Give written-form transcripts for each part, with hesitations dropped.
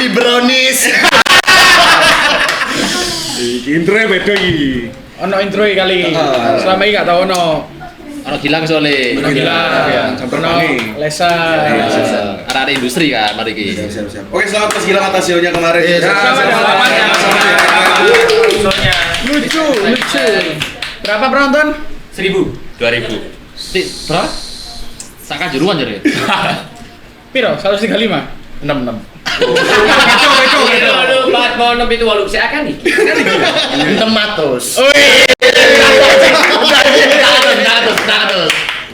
Happy brownies. Intro beda iki. Ono intro kali. Selama ini gak tau ono. Ono Gilang soalnya. Ono Gilang. Ono Lesa. Arah industri kan mari iki. Siap. Oke, selamat Mas Gilang atas show-nya kemarin. Selamat. Lucu. Berapa penonton? 1000. 2000. Berapa? Saka juruan jadi. Piro? 135. 66. Aduh, mau nempi itu walu saya akan nih. Tematus.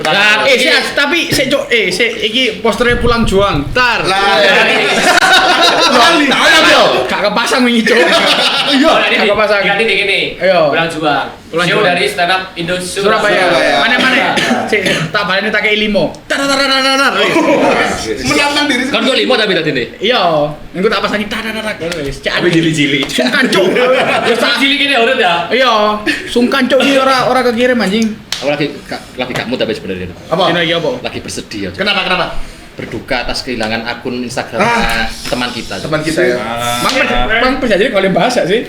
Nah, tapi iki posternya pulang juang. Tar. Gak kepasang wingi, Cuk. Iya, gak kepasang. Ganti gini. Ayo. Pulang juang. Pulang Show juang. dari stand up Indo Surabaya. Mana? Tak baleni tak kei 5. Menantang diri. Kan kok 5 tapi tadi nih. Iya, engko tak pasangi tak wis. Tapi jili-jili. Sungkan, Cuk. Terus tak cilik ini udah dah. Iya, sungkan, Cuk, iki ora kekirim anjing. Aku lagi gak mood tapi sebenarnya. Apa? Dino iki apa? Lagi bersedih aja. Kenapa? Berduka atas kehilangan akun Instagram teman kita. Teman kita ya. Mang perjanjian kalau bahasa sih.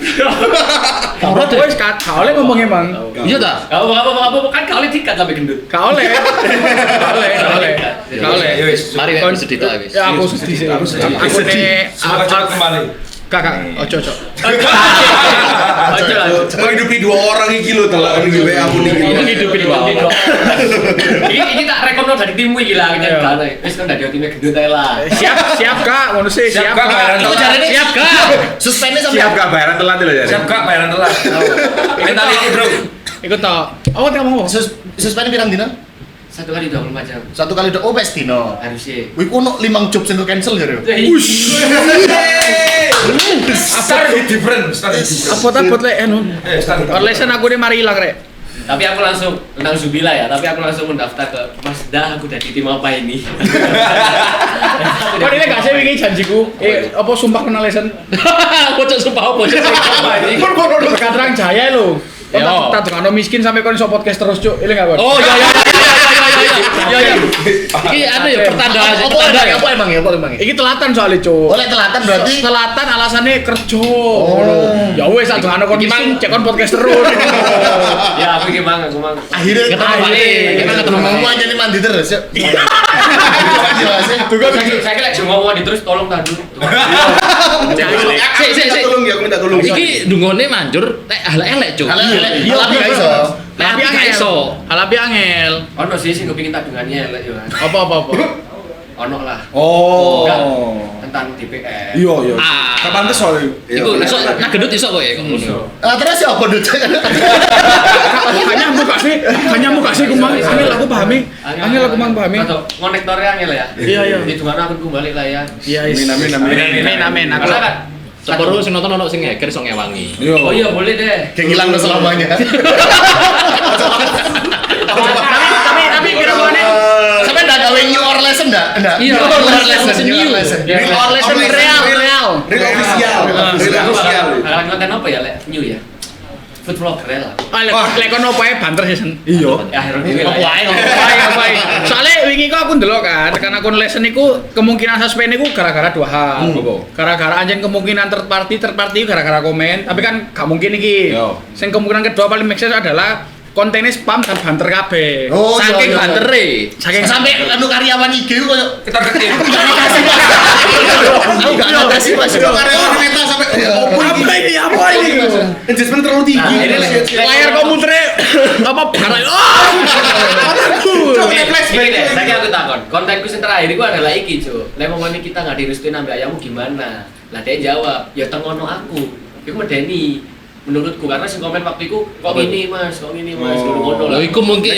Kau wis gak oleh ngomong emang. Iya ta? Apa kan kali dikat sampai gendut. Gak oleh. Mari wes bersedih ta wis. Ya aku sedih sih. Aku nih Semoga cepat kembali. Kakak, ojo. Menghidupi dua orang iki lho telan iki wae aku nih. Menghidupi dua orang. Ini tak rekom dari timmu iki lah kan. Wis kan dari timnya gendut ae lah. Siap Kak, ngono sih, siap Kak, bayaran Kak. telat. Jarene siap Kak. Suspendnya sampai Siap gak bayaran telat lho ya? Siap gak bayaran telat. Mentality bro. Ikut toh. Oh, tak ngomong. suspend pirang dina? 1 kali 24 jam. Satu kali udah pes dino. Harusnya. Wih, kono 5 job sing cancel ya. Start different. Apa lek anu. Start. Orlesen aku nih mari ilang rek. Tapi aku langsung tentang Zubila ya, tapi aku langsung mendaftar ke Mas Dah, aku dari tim apa ini? Kok ini gak sih wingi janjiku? Apa sumpah kenal lesen? Bocok sumpah apa? Berkat Terang Jaya lho. Tak tukang miskin sampai kon iso podcast terus, Cuk. Ini gak, Kon? Oh iya. Iki anu ya pertanda ya. Apa emang ya? Iki telatan soalnya, Cuk. Oleh telatan berarti Telatan alasannya kerja. Ya wes tak tukang kon Iki miskin, cek kon podcast terus. Ya aku gimana, aku mang. akhirnya ketemu kamu aja nih mandi terus ya. Saya kira cuma mau terus tolong tadi. Tolong ya, aku minta tolong. Iki dungone manjur nek elek Cuk. Iya, tapi gak iso. Halapi angel. Halapi angel. Ono sih sing kepengin tabungannya elek yo. Apa? Ono lah. Oh. Tentang DPR. Iya. Ah. Kapan tes soalnya? Iku iso nak gendut iso kok ya kok ngono. Terus ya apa dut? Hanya muka sih kumang. Angel aku pahami. Angel aku mang pahami. Konektornya angel ya. Iya. Itu mana aku balik lah ya. Iya, amin. Aku Karena kan Sepuro sing nonton ono sing ngeker iso ngewangi. oh iya boleh deh. Kayak hilang selamanya. tapi kira-kira Sampai ndak gawe new or lesson ndak? Iya, New or new. lesson. Real lesson real. Real official. Real official. Akan konten apa ya, Lek? New ya. Food vlogger ya lah. Lek kono opae banter sih, Sen. Iya. Ya akhirnya dhewe lah. Apa? Soalnya wingi kok aku ndelok kan, tekan akun lesson iku kemungkinan suspend iku gara-gara dua hal. Gara-gara anjen kemungkinan third party gara-gara komen, tapi kan gak mungkin iki. Yo. Sing kemungkinan kedua paling make sense adalah kontennya spam dan banter kabeh. Oh, Saking iya. bantere. Saking Sampai anu karyawan IG ku koyo Kita ketim. aku gak ngatasi Mas. Karyawan meta sampai apa ini? engagement terlalu tinggi. Layar komputernya apa barang? Ini deh, saya aku takon. Kontenku yang terakhir itu adalah iki, Cuk. Lek momone kita nggak direstuin ambil ayammu gimana? Lah dia jawab, ya tengono aku. Iku medeni. Menurutku karena si komen waktu itu kok gini Mas, ngono Lho iku mungkin.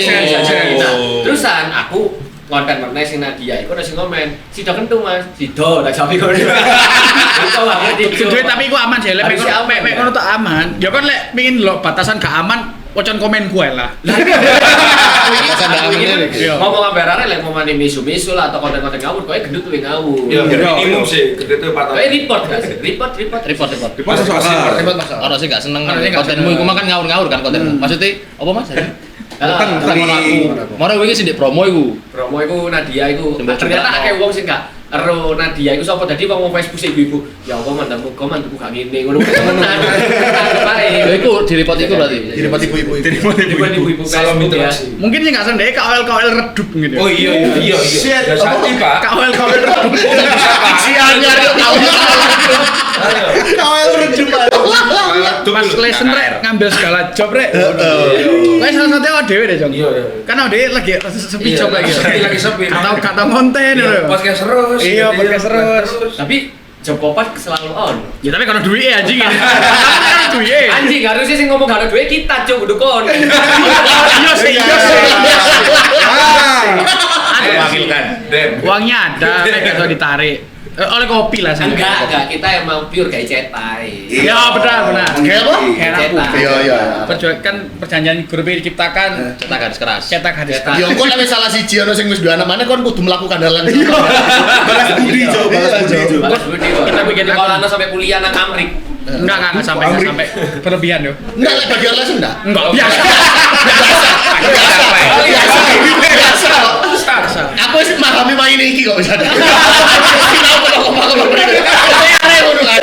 Terusan aku konten mana si Nadia, iku ada si komen, si do kentu Mas, si do, tak jawab iku. Itu banget itu. Duit tapi iku aman sih, lek mek ngono tuh aman. Ya kan lek pengin lho batasan gak aman, wacan komen gue lah. Ngomong ambil arah lek mau mani misu-misu lah atau konten-konten ngawur, kok gendut tuh ngawur. Ya minimum sih, gede tuh 4 tahun. Kayak report kan? Report. Report soal Orang sih gak seneng kontenmu iku mah kan ngawur-ngawur kan konten. Maksudnya apa Mas? Bukan Mau wingi sing di promo iku. Promo iku Nadia iku ternyata akeh wong sing gak Ero Nadia iku sapa dadi wong Facebook sik ibu. Ya apa mantanku gak ngene ngono temenan. Ya iku direpot iku berarti. Direpot ibu-ibu. Ibu-ibu Salam Facebook ya. interaksi. Mungkin sih nggak sendiri KOL redup gitu. Oh iya. Shit, Ya sakti, Pak. KOL redup. Sialnya ada tahu. KOL redup. Pas lesson rek ngambil segala job rek. Kayak salah satunya dewe deh Jong. Iya. Karena dewe lagi sepi job lagi. Lagi sepi. Kata konten lho. Podcast terus. Iya, gitu, podcast terus. Tapi job popat selalu on. Ya tapi kalau duit anjing ini. Kan duit. Anjing harusnya sing ngomong gak ada duit kita cuk kudu kon. Iya sih. Ada wakilkan. Dem. Uangnya ada, kayak gak ditarik. Oleh kopi lah sih. Enggak, kita emang pure kayak cetai. Ya benar. Kayak apa? Kayak aku. Iya. Kan perjanjian grup ini diciptakan Cetak garis keras. cetak hadis keras. Ya kok nek salah siji ana sing wis duwe anak maneh kon kudu melakukan hal yang sama. Balas budi Jo, balas budi Jo. Bagus Budi. Kita bikin sekolah sampai kuliah nang Amrik. Enggak sampai berlebihan yo. Enggak lek bagi les enggak. Enggak biasa. Biasa. Aku wis memahami main iki kok bisa. Kenapa kok ngomong ngene? Are ngono kan.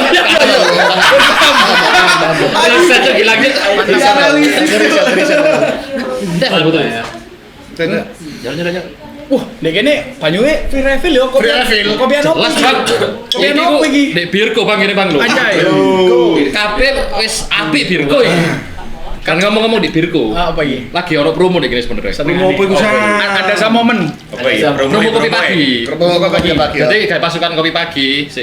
Bisa tuh bilangnya hal betul ya. Jalan. Wah, nek kene banyune free refill yo, kopi. Free refill. Kopi ano? Jelas Bang. Kopi ano iki? Dek Birko Bang ini Bang lho. Anjay. Kabeh wis apik Birko iki. Kan ngomong-ngomong di Birko. Apa iki? Lagi ono promo nih gini sebenarnya. Promo apa iku Ada sama momen. Apa ya? Promo kopi pagi. Promo kopi pagi. Jadi kayak pasukan kopi pagi. 20%.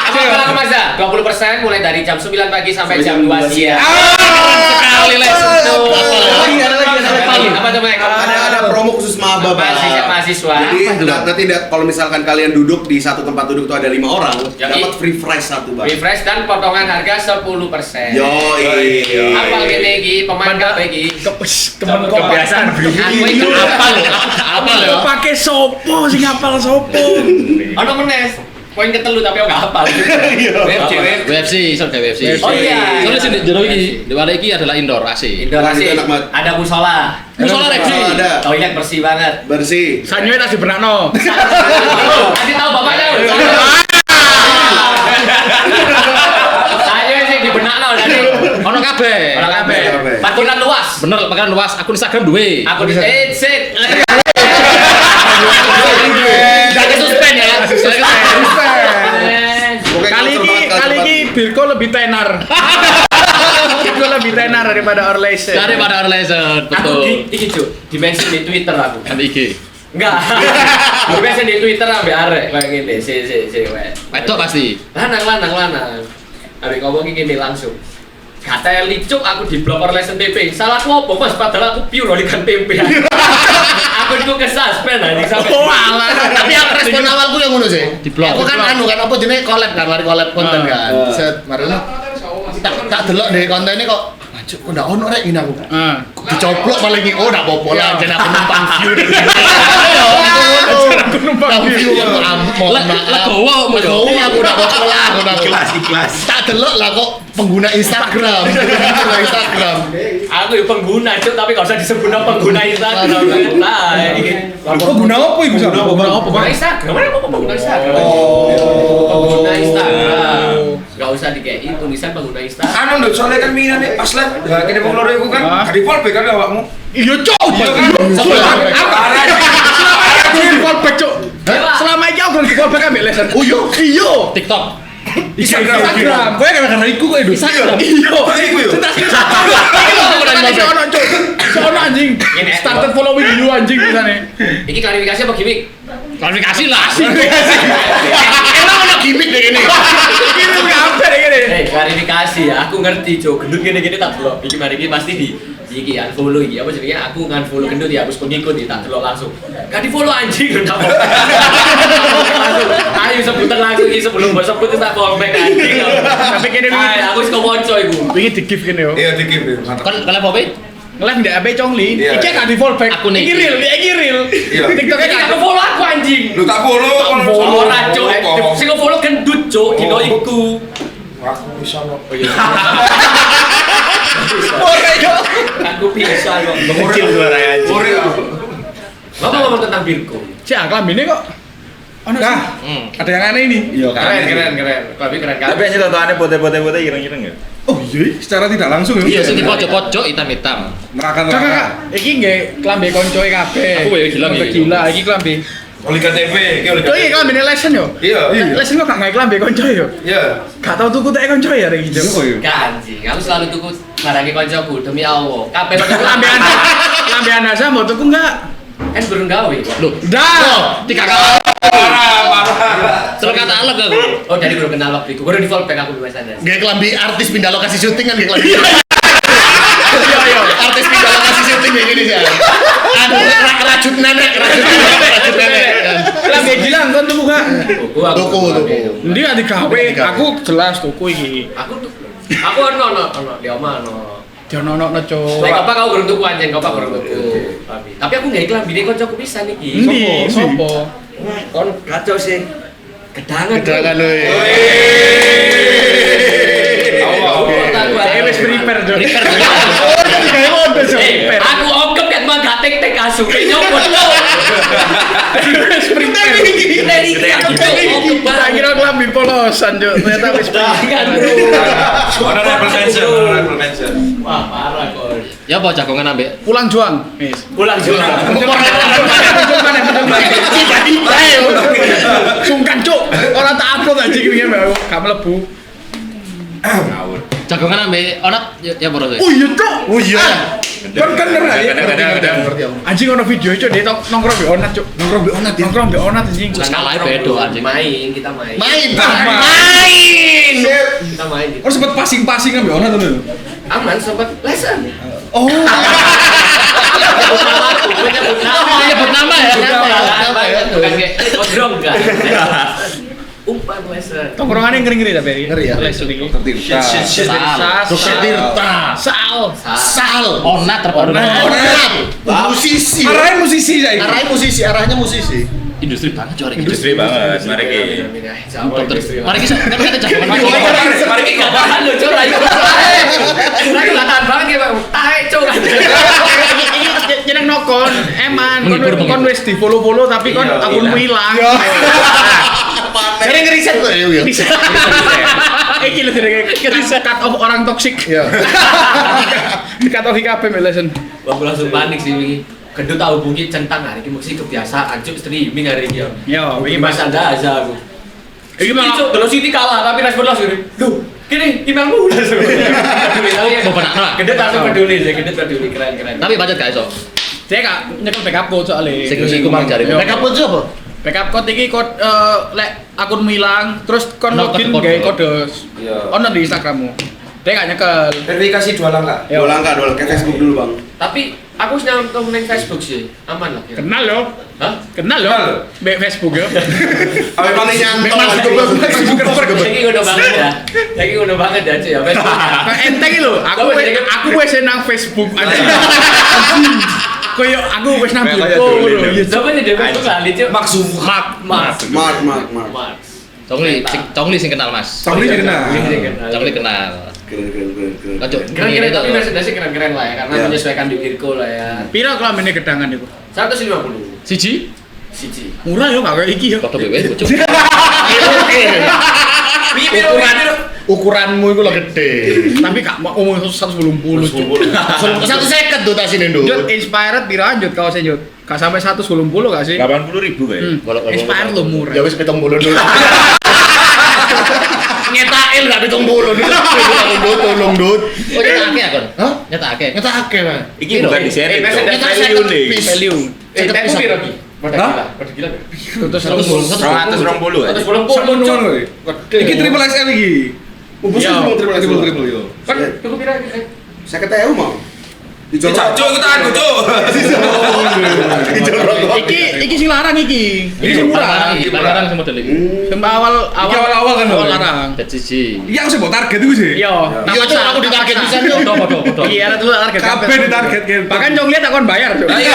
Sekarang Mas ya, 20% mulai dari jam 9 pagi sampai jam 2 siang. Sekali les. Apa tuh, Mek? Ada promo khusus maba, Pak. Mahasiswa. Jadi nanti kalau misalkan kalian duduk di satu tempat duduk tuh ada 5 orang, Yoi. dapat free fresh satu, Pak. Refresh dan potongan harga 10%. Yoi. Apa gini iki pemain kabeh iki? Temen kok Kebiasaan beli. Aku iki Apal lho. Apal lho. pakai sopo sing apal sopo. ono meneh. Poin ketelu tapi aku gak hafal. WFC, iso gawe WFC. Oh iya. Soalnya sini jero iki, di luar iki adalah indoor AC. Indoor Wah, itu asik. enak banget. Ada musola. Musola Reksi. Ada. Toilet bersih banget. Bersih. Sanyo tak dibenakno. Kasih tahu bapaknya. Saya sih di benak lo tadi. Ono kabeh. Orang kabeh. Kabeh. Parkiran luas. Bener, makan luas. Akun Instagram duwe. Aku di sit. Jangan suspend ya. Kali ini Birko lebih tenar. Birko lebih tenar daripada Orleisen. Daripada Orleisen, Aku betul. iki Cuk, dimensi di Twitter aku. Kan iki. Enggak. Dimensi di Twitter ambek arek kayak ngene. Si wek. Wedok pasti. Lanang. Ambek ngomong iki ngene langsung. Kata licuk aku di blok Orleisen TV. Salahku apa Mas? Padahal aku pure likan tempe. Aku itu kesuspend anjing sampai. Oh alah. Tapi yang respon awalku yang ngono sih. Di-blok. Aku kan anu kan apa jenenge collab kan, mari collab konten kan. Set marine. Tak delok deh kontennya kok Cuk, kok ndak ono rek ini aku. Kok dicoplok paling iki, oh ndak apa-apa lah, jeneng aku numpang view deh. Aku numpang View Legowo, legowo aku ndak apa-apa lah, ngono aku. Ikhlas. Tak delok lah kok pengguna Instagram. Pengguna Instagram. Aku ya pengguna Cuk, tapi gak usah disebut pengguna Instagram. Nah, iki. Kok guna apa iku? Guna apa, Pengguna Instagram, mana apa pengguna Instagram? Pengguna Instagram. Gak usah dikei tulisan pengguna Instagram. Anu nduk soalnya kan minane pas lah. Lah kene wong loro iku kan Hah? gak di-fallback kan awakmu. Iya, Cuk. Iya kan? Aku di fallback, Cuk. Selama ini aku di fallback ambek Lesen. Oh iya. Iya. TikTok. Instagram. Kowe gara-gara iku kok itu. Instagram. Iya. Iku yo. Sono, Cuk. Sono anjing. Started following you anjing tulisane. Iki klarifikasi apa gimmick? Klarifikasi lah. Emang ono gimmick deh ini. Ini apa ini? Klarifikasi ya. Aku ngerti, Cuk. Gendut gini-gini tak delok. Iki mari iki pasti di iki unfollow iki apa jenenge aku ngan-follow gendut ya harus pengikut ya tak delok langsung. Gak di-follow anjing lho tak. Ayo sebutan langsung iki sebelum bos sebut tak callback anjing. Tapi kene wingi Aku wis kemonco iku. wingi di-give kene yo. Iya dikip yo. Mantap. Kon kalian apa? Nge-live ndek HP Congli. Iya. Iki gak di fallback. Akun iki. Iki real. Iya. TikToknya Iki gak aku follow aku anjing. Lu tak follow kon Ora Cuk. Sing follow gendut Cuk dino iku. Aku bisa kok. Aku bisa kok. Kecil suaranya anjing. Ore. Ngomong tentang Birko. Si klambine kok Nah, ada yang aneh ini. Iya kan. Keren. Tapi keren kan. Tapi aja tontonannya putih-putih ireng-ireng ya. Oh iya, secara tidak langsung ya. Iya, sing di pojok-pojok hitam-hitam. Neraka. Kakak, iki nggih klambi koncoe kabeh. Aku ya gila, Konco iki. gila, iki klambi. Oli KTP, iki oli Oh iya klambi lesson yo. Iya. Lesson kok gak gawe klambi koncoe yo. Iya. Gak tau tuku tek koncoe ya iki. Oh iya. Gak anjing, aku selalu tuku barangnya koncoku demi Allah. Kabeh Klambi Anda. Klambi Anda sama mau tuku enggak? kan belum gawe. Loh, Dah. 3 kali. Parah. Terus kata alek aku. Oh, jadi baru kenal waktu itu. Baru di fallback aku di sana. Gak kelambi artis pindah lokasi syuting kan gak kelambi. Iya. Artis pindah lokasi syuting kayak gini sih. Aduh, rajut nenek. Klambi gilang kon tuku gak? Tuku. Ndi ati gawe, aku jelas tuku iki. Aku ono di omah ono. Diono-ono cuk. Nek apa kau kurang tuku anjing, kau kurang tuku. Tapi aku nggak iklan bini koncoku pisan iki. Endi? Sopo? Kon kacau sih. Gedangan. Gedangan lu. Saya wis prepare Cuk. Aku ogem kan mah gak tek asu ke nyopot. Wis prepare. Dari aku ogem Tak kira klambi polosan Cuk. Ternyata wis prepare. Honorable mention. Wah, parah kok. Ya apa jagongan ambek Pulang juang. Wis. Pulang juga. Sungkan Cuk. Ora tak upload anjing iki mbak aku. Gak mlebu. jagongan ambek onat ya boros. Oh iya Cuk. Oh iya. Kan ya. Anjing ono video Cuk, dia nongkrong mbek onat Cuk. Nongkrong mbek onat anjing. Skala bedo anjing. Main, kita main. Main. Kita main. Oh sempat passing-passing kan Ona tuh. Aman sempat lesson. Oh. Menyebut nama ya. Nama ya. Bukan kayak kodrong kan. Umpan lesson. Tongkrongannya ngeri-ngeri tapi. Ngeri ya? Lesson iki. Dokter Tirta. Sal. Sal. Onat terbaru. Onat. Musisi. Arahnya musisi saya. Arahnya musisi. Industri banget cok ini. Industri banget, mari ki. Mari kita kan jagongan. Mari kita tahan lo cok ayo. Lagi tahan banget ya Bang. Tahe cok. Iki jeneng nokon, eman Menghibur. kon wis di follow tapi kon akunmu ilang. Sering ngeriset tuh ya. Iki lho jenenge cut off orang toksik. Iya. Cut off kabeh melesan. Aku langsung panik sih ini. Kedua tahu hubungi centang hari ini mesti kebiasaan cuk streaming hari ini. Yo, iki Mas Anda aja aku. Iki malah Cuk, kalau City kalah tapi respon langsung. Duh, gini emailmu langsung. Kedua langsung peduli sih, kedua peduli keren. Tapi budget gak iso. dia gak nyekel backup code soalnya. Sing iku mang jare. Yo. Backup pun apa? Backup code iki code lek akunmu ilang terus kon No, login kode. gawe kode. Iya. Ono di Instagrammu. Dia gak nyekel. Verifikasi 2 langkah. Yo. 2 langkah ke Facebook dulu bang. Tapi aku senang nonton nang Facebook sih, aman lah. Kenal yo. Hah? Kenal yo. Mbek Facebook yo. Apa paling nyantol? Saiki ngono banget ya. Saiki ngono banget ya cuy ya Facebook. Kayak enteng iki lho, aku wis nang Facebook anjing. Koyo aku wis nang Bilko lho. Ya Coba nih dia Facebook kali cuy. Maksud Mark. Congli sing kenal Mas. Congli dikenal. Congli kenal. Keren. Lanjut. Keren-keren tapi versi keren-keren lah ya karena Ya. menyesuaikan di Virgo lah ya. pira kelambine gedangan iku? 150 Siji. siji. Murah yo gak kayak iki yo. Padha BW bocok. Ukuranmu itu lo gede. Tapi gak mau umur 180 cuk. 150 tuh tas ini Jut dulu. inspired pira anjut kaosnya Jut? Gak sampai 180 gak sih? 80.000 kayak. Inspired lo murah. Ya wis 70 dulu. Ngetail gak 70 dulu. Tolong dut. Oh nyata akeh akon. Hah? Nyata akeh. Nyata akeh, Bang. Iki bukan di seri. Mercedes Nyata Value nih. Value. Tempo piro ki? Hah? Pada gila. Terus 220 kan. 180. Sama ngono kowe. Iki triple XL iki. Ubus Yo. triple yo. Kan cukup piro ki? Saya ketemu mau. Dicoba. Cuk, kita aku cuk. Iki sing larang iki. Iki sing murah. Iki barang sing model iki. Sing awal awal kan, awal Bang? larang. Dat siji. Iya aku sih mau target itu sih. Yo, Iya, Cuk, aku ditarget pisan, Cuk. Foto. Iya, itu target Kabeh ditarget kan. Bahkan Jong lihat akon bayar, Cuk. Ayo,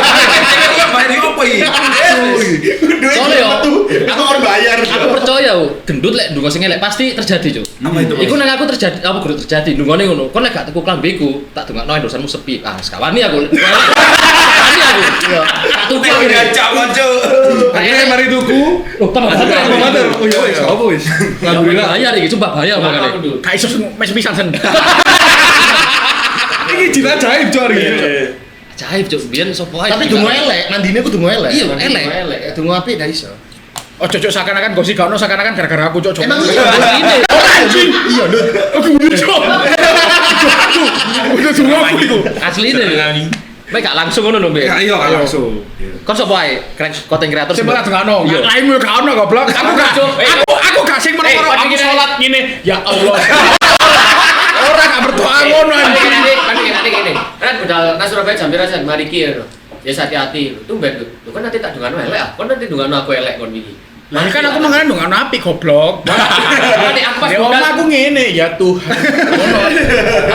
bayar apa iki? Duit Soalnya yo. aku korban bayar. Aku percaya gendut lek ndonga sing elek pasti terjadi, Cuk. Apa itu, Mas? Iku nang aku terjadi, apa kudu terjadi ndongane ngono. Kon lek gak tuku klambeku, tak dongakno endosanmu sepi. Ah, sekawani aku. Sekawani aku. Iya. Tak tuku aku. Ngajak konco. Akhirnya mari tuku. Oh, Pak. Oh iya wis, apa wis? Alhamdulillah bayar iki, sumpah bayar makane. Gak iso mes pisan sen. Iki jin ajaib Cuk hari ini. Ajaib, Cuk. Biyen sapa ae. Tapi dungo elek, mandine ku dungo elek. Iya, elek. Dungo apik gak iso. Oh cocok seakan-akan gosip gak ono seakan-akan gara-gara aku cocok. Emang iya Ini anjing. Iya, Dut. aku cocok. Udah semua aku itu. asline. Mek gak langsung ngono lho, Mbak. Ya iya kan langsung. Kon sapa ae? Content creator. Sing malah dengano. Iya. Lain yo gak ono goblok. Aku gak sing meneng-meneng aku salat ngene. Ya Allah. Orang gak berdoa ngono anjing. Kan kan budal nang Surabaya jam pira jan mari ki ya. Ya hati-hati. Tumben tuh. Lu kan nanti tak dungano elek ah. Kon nanti dungano aku elek kon iki. Lah kan aku mangan dong ana api goblok. Nanti aku pas Ya budal aku ngene ya Tuhan.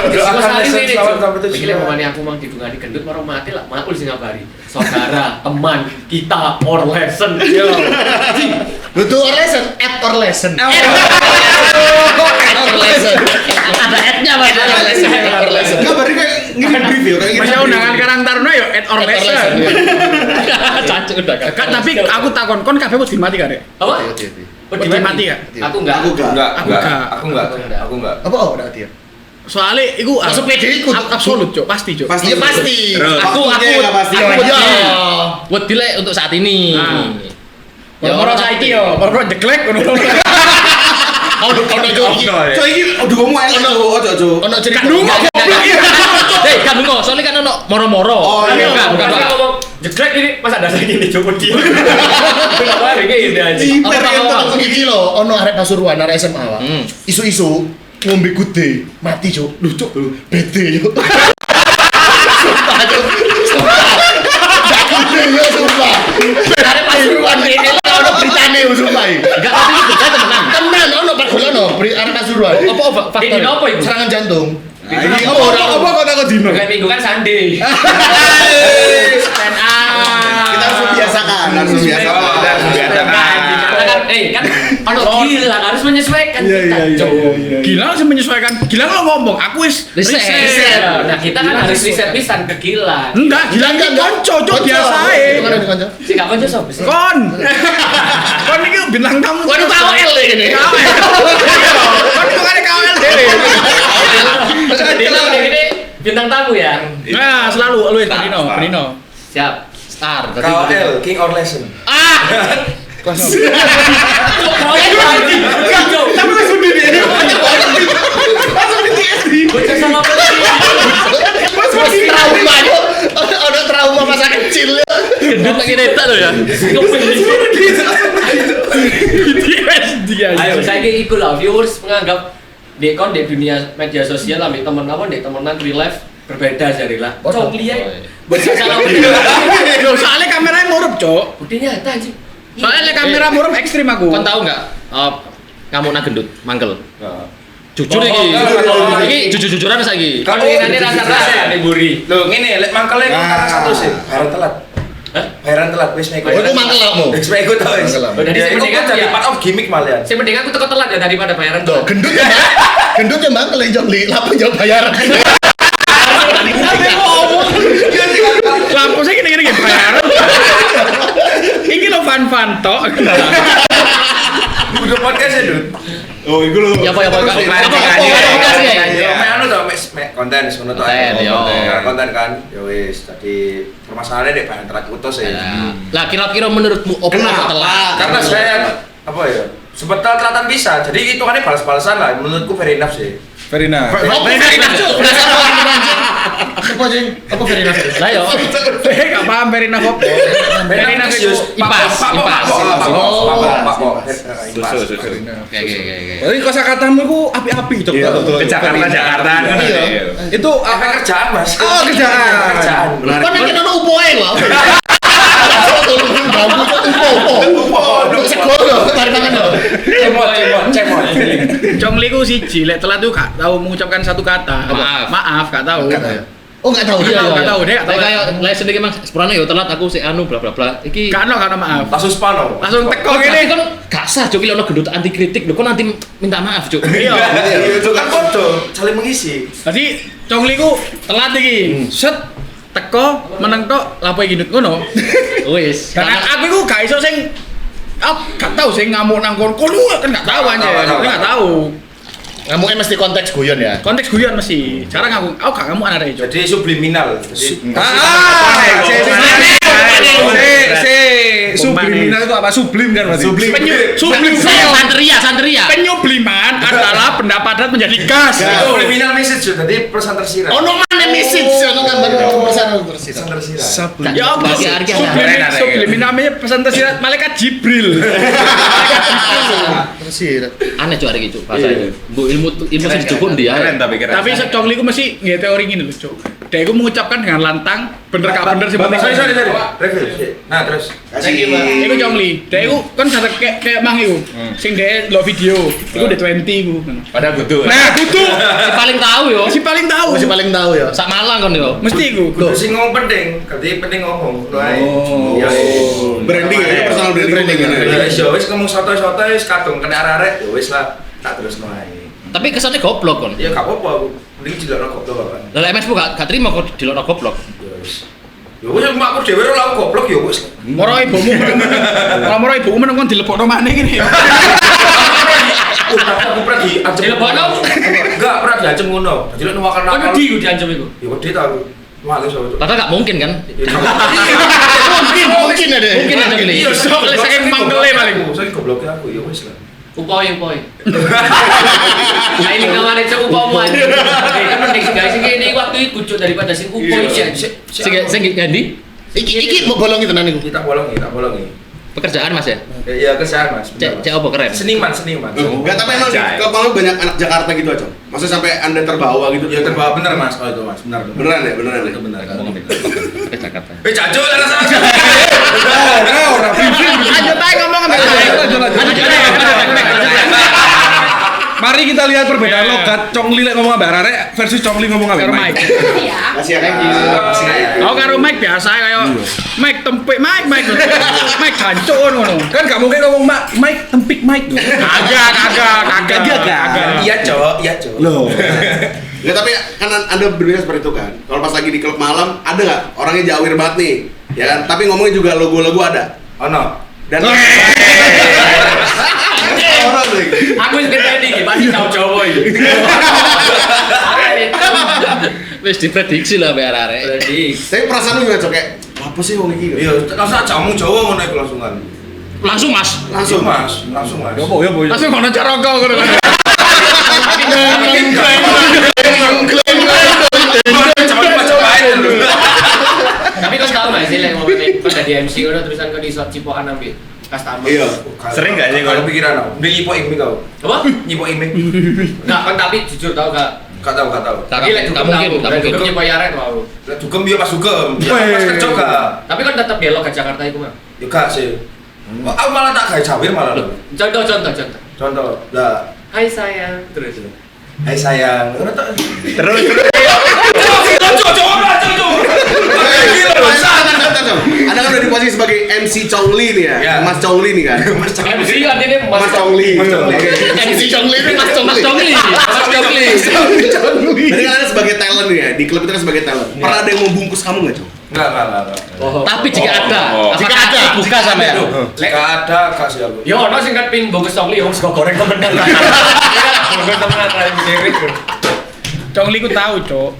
doakan lesson salam sampai tujuan. Iki lek aku mang didungani gendut marang mati lah. Makul sing ngabari. Saudara, teman, kita or lesson. Yo. Butuh or lesson, add or lesson. Add or lesson. Ada ad-nya, Mas. Add or lesson. Enggak berarti kayak ngini brief ya kayak Masih undangan Karang Taruna yo at or lesson. Cancuk udah kan. Kan tapi aku takon kon kabeh wedi mati kan, Dek? Apa? Wedi mati ya? Aku enggak. Aku enggak. Aku enggak. Aku enggak. Apa oh udah dia? Soalnya iku Langsung pede ikut. absolut, Cuk, pasti, Cuk. Pasti. Iya pasti. Terus. Aku Waktunya pasti. wedi lek untuk saat ini. Nah. Ya Moro ora saiki yo, moro jeglek ngono. Ono joki. So iki udah kamu elek lho, ojo. Ono cerita. Kan dungo goblok iki. Hei, kan dungo, soalnya kan ono moro-moro. Oh, iya. Bukan, Bukan ngomong jeglek ini masa ada gini coba dia. Kenapa hari ini aja? Ono iki lho, ono arek Pasuruan, arek SMA Wak. Isu-isu ngombe gede, mati cuk. Lho cuk, bete yo. Sumpah cuk. Sumpah. Gak gede yo sumpah. Arek Pasuruan ini lah ono beritane yo sumpah. Enggak, tapi itu berita temenan. Tenan ono pergulan no, arek Pasuruan. Apa faktor? Ini apa itu? Serangan jantung. Ini Apa kok takut dino? Bukan minggu kan Sunday. Stand up. Kita harus biasakan, harus biasakan. Kan ono gila harus menyesuaikan kita. Gilang sih menyesuaikan. Gilang lo ngomong, aku wis Riset. Nah, kita kan harus riset pisan ke gila. Enggak, Gilang iki konco, Cuk, biasa Itu kan ae. ada kanca. Si gak konco sapa sih? Kon. Kon iki bintang tamu. Waduh KWL ini. KWL. Kon itu kan KWL dhewe. Dino ini bintang tamu ya. Nah, selalu lu Benino. Siap. Star. KOL, King or Lesson. Proyek lagi. Tapi langsung di dia. Langsung di TSD. Bocah sama Masih trauma yo. Ono trauma masa kecil. Gendut lagi neta tuh ya. dia. Ayo saya ikut lah viewers menganggap di dunia media sosial ambil temen apa di temenan real life berbeda jadi lah. Cok lihat bocah sama Loh, soalnya kameranya murup, Cok. buktinya nyata anjing. Soalnya kamera murup ekstrim aku. Kon tahu enggak? Ngamuk nang gendut, mangkel. Jujur Oh, iki. enggak. Iki jujur-jujuran saiki. Kalau ini rasa-rasa nih buri. Loh, ngene lek mangkele kok karena satu sih. Bayaran telat. Hah? Bayaran telat wis meko. Iku mangkel kamu. Wis meko ta wis. Mangkel. Oh, jadi Jadi sepenting jadi ya. part of gimmick malian. Saya mending aku teko telat ya daripada bayaran Tuh, tuh. gendut ya mangkel yang jongli, lapo jauh bayaran. Lampu saya gini-gini bayaran. Ini lo fan tok. Udah podcast ya, Dut. Oh, iku lho. Ya apa Apa ya? ya anu to konten ngono to. Konten, yo. Konten kan. Ya wis, tadi permasalahannya nek bahan telat putus ya. Lah kira-kira menurutmu opo kok telat? Karena saya apa ya? Sempet telatan bisa. Jadi itu kan balas-balasan lah. Menurutku very enough sih. Very nice. Apa Verina cuk? Dasar orang anjing. Apa anjing? Apa Verina? Lah yo. Gak paham Verina kok. Verina itu Ipas. Oke. Jadi kosakatamu ku api-api cok. Jakarta. Itu Apa kerjaan, Mas? Oh, kerjaan. Kerjaan. Kau nek ono upoe lho. Bambu cuk upo. Sekolah mari mangan lho. Cemot. Congli ku siji, lek telat tuh gak tahu mengucapkan satu kata. Maaf, gak tahu. Oh enggak tahu. Gak tahu deh, gak tahu. Kayak lesson iki Mas, sepurane yo telat aku sik anu bla bla bla. Iki Gak ono maaf. Langsung spano. Langsung teko Berarti gini. kan gak sah Cuk, ono gendut anti kritik lho, kok nanti minta maaf Cuk. Iya. Itu kan foto, saling mengisi. Jadi Congli ku telat iki. Set teko meneng tok lapo iki ndut ngono. Wis. Karena aku iku gak iso sing gak tau sing ngamuk nang kono kan gak tau anjir. Aku gak tau. Ngamuknya mesti konteks guyon ya. Konteks guyon mesti. Cara aku gak ngamuk arek Cuk. Jadi subliminal. Jadi subliminal itu apa? Sublim kan berarti? Sublim Santeria. Penyubliman adalah benda padat menjadi gas. subliminal message jadi pesan tersirat. Ono mana message ono gambar pesan tersirat. Pesan tersirat. Ya apa Bagi sih? harga. Subliminal namanya pesan tersirat malaikat Jibril. Tersirat. Aneh Cuk arek iki Cuk bahasa itu. Bu ilmu sing dijupuk dia. Keren tapi keren. Tapi Congli ku mesti nggak teori gini loh Cuk. Dia ku mengucapkan dengan lantang bener gak bener sih penting. Sorry. Refill. Nah, terus. Iku Congli, dia iku kan sadar kayak mang iku. Sing dia lo video, iku udah 20 iku. Pada kudu. Nah, kudu Si paling tahu yo. si paling tahu. Masih paling tahu ya. Sak Malang kon yo. Mesti iku. Kudu sing ngomong penting, berarti penting ngomong. Ya. Branding ya, personal branding kan. Ya wis ngomong soto-soto wis kadung kena arek ya wis lah tak terusno ae. Tapi kesannya goblok kon. Ya gak apa-apa aku. Mending dilokno goblok kan. Lah MS ku gak terima kok dilokno goblok. Ya wis. Ya wis makku dhewe ora aku goblok ya wis. Moro ibumu meneng. Ora moro ibumu meneng kon dilebokno makne kene. Aku pernah diancam. Dilebokno? Enggak, pernah diancam ngono. Jadi lek makan Kan wedi ku diancam iku. Ya wedi ta aku. Males aku. Padahal gak mungkin kan. Mungkin ada. Mungkin ada gini. Iya, Soalnya saking manggele paling. Saya gobloknya aku ya wis lah. Upoi. Nah ini kamarnya cek upamu aja. Kan mending sih guys, ini waktu itu Cuk daripada sing upoi sih. Sing ganti Iki mau bolongi tenan iku. Kita bolongi. pekerjaan Mas ya. Iya, kerjaan Mas. Cek apa keren. Seniman. Enggak, tapi emang kalau kamu banyak anak Jakarta gitu aja. Maksudnya sampai Anda terbawa gitu. Ya terbawa bener Mas, kalau itu Mas, benar. Beneran ya? Itu benar kan. Ke Jakarta. Jajo lah rasa. Orang Lanjut aja ngomong Mari kita lihat perbedaan logat Congli lek ngomong ambek arek versus Congli ngomong ambek Mike. Kasih ya. Aku karo Mike biasa kayak Mike tempik Mike gancuk ngono. Kan gak mungkin ngomong Mike tempik Mike. Kagak. Iya, Cok. Loh. Ya tapi kan Anda berbeda seperti itu kan. Kalau pas lagi di klub malam ada nggak orangnya jawir banget nih, ya kan? Tapi ngomongnya juga logo-logo ada. Ono. Dan Ono lagi. Aku wis gede iki, pasti Jawa iki. Wis diprediksi lah biar arek. tapi perasaan lu gimana Cok? Kayak apa sih wong iki? Iya, rasa jamu Jawa ngono iku langsungan. Langsung Mas. Langsung Mas. Yo. Langsung kono cara rokok ngono. Tapi kau tahu nggak sih, lek ngomongin pas di MC udah terusan kau di shot cipokan ambil customer. Iya. Sering nggak sih kalau kau? pikiran aku? Dia nyipo imi kau. Apa? Nyipo imi. Nggak kan tapi jujur tau gak? Gak tahu. Tapi lek Gak mungkin. Dugem nyipo yarek mau. Dugem dia pas dugem. Ya pas kerja gak. Tapi kan tetap belok ke Jakarta itu mah. Ya gak sih. Aku malah tak kayak jawir malah. Contoh. Contoh. Lah, Hai sayang. Terus. hai sayang. Terus Anda kan udah di posisi sebagai MC Congli nih ya, Iya. Mas Congli nih kan. MC kan ini Mas Congli. MC Congli itu Mas Congli. Jadi kan Anda sebagai talent nih ya, di klub itu kan sebagai talent. Pernah ada yang mau bungkus kamu nggak Cong? Enggak. Tapi jika ada, Jika apakah ada. buka sama ya? Jika ada gak sih aku. Yo ono sing kan pin bungkus Congli wong sego goreng temenan. Bungkus temenan ra diri. Congli ku tahu, Cok.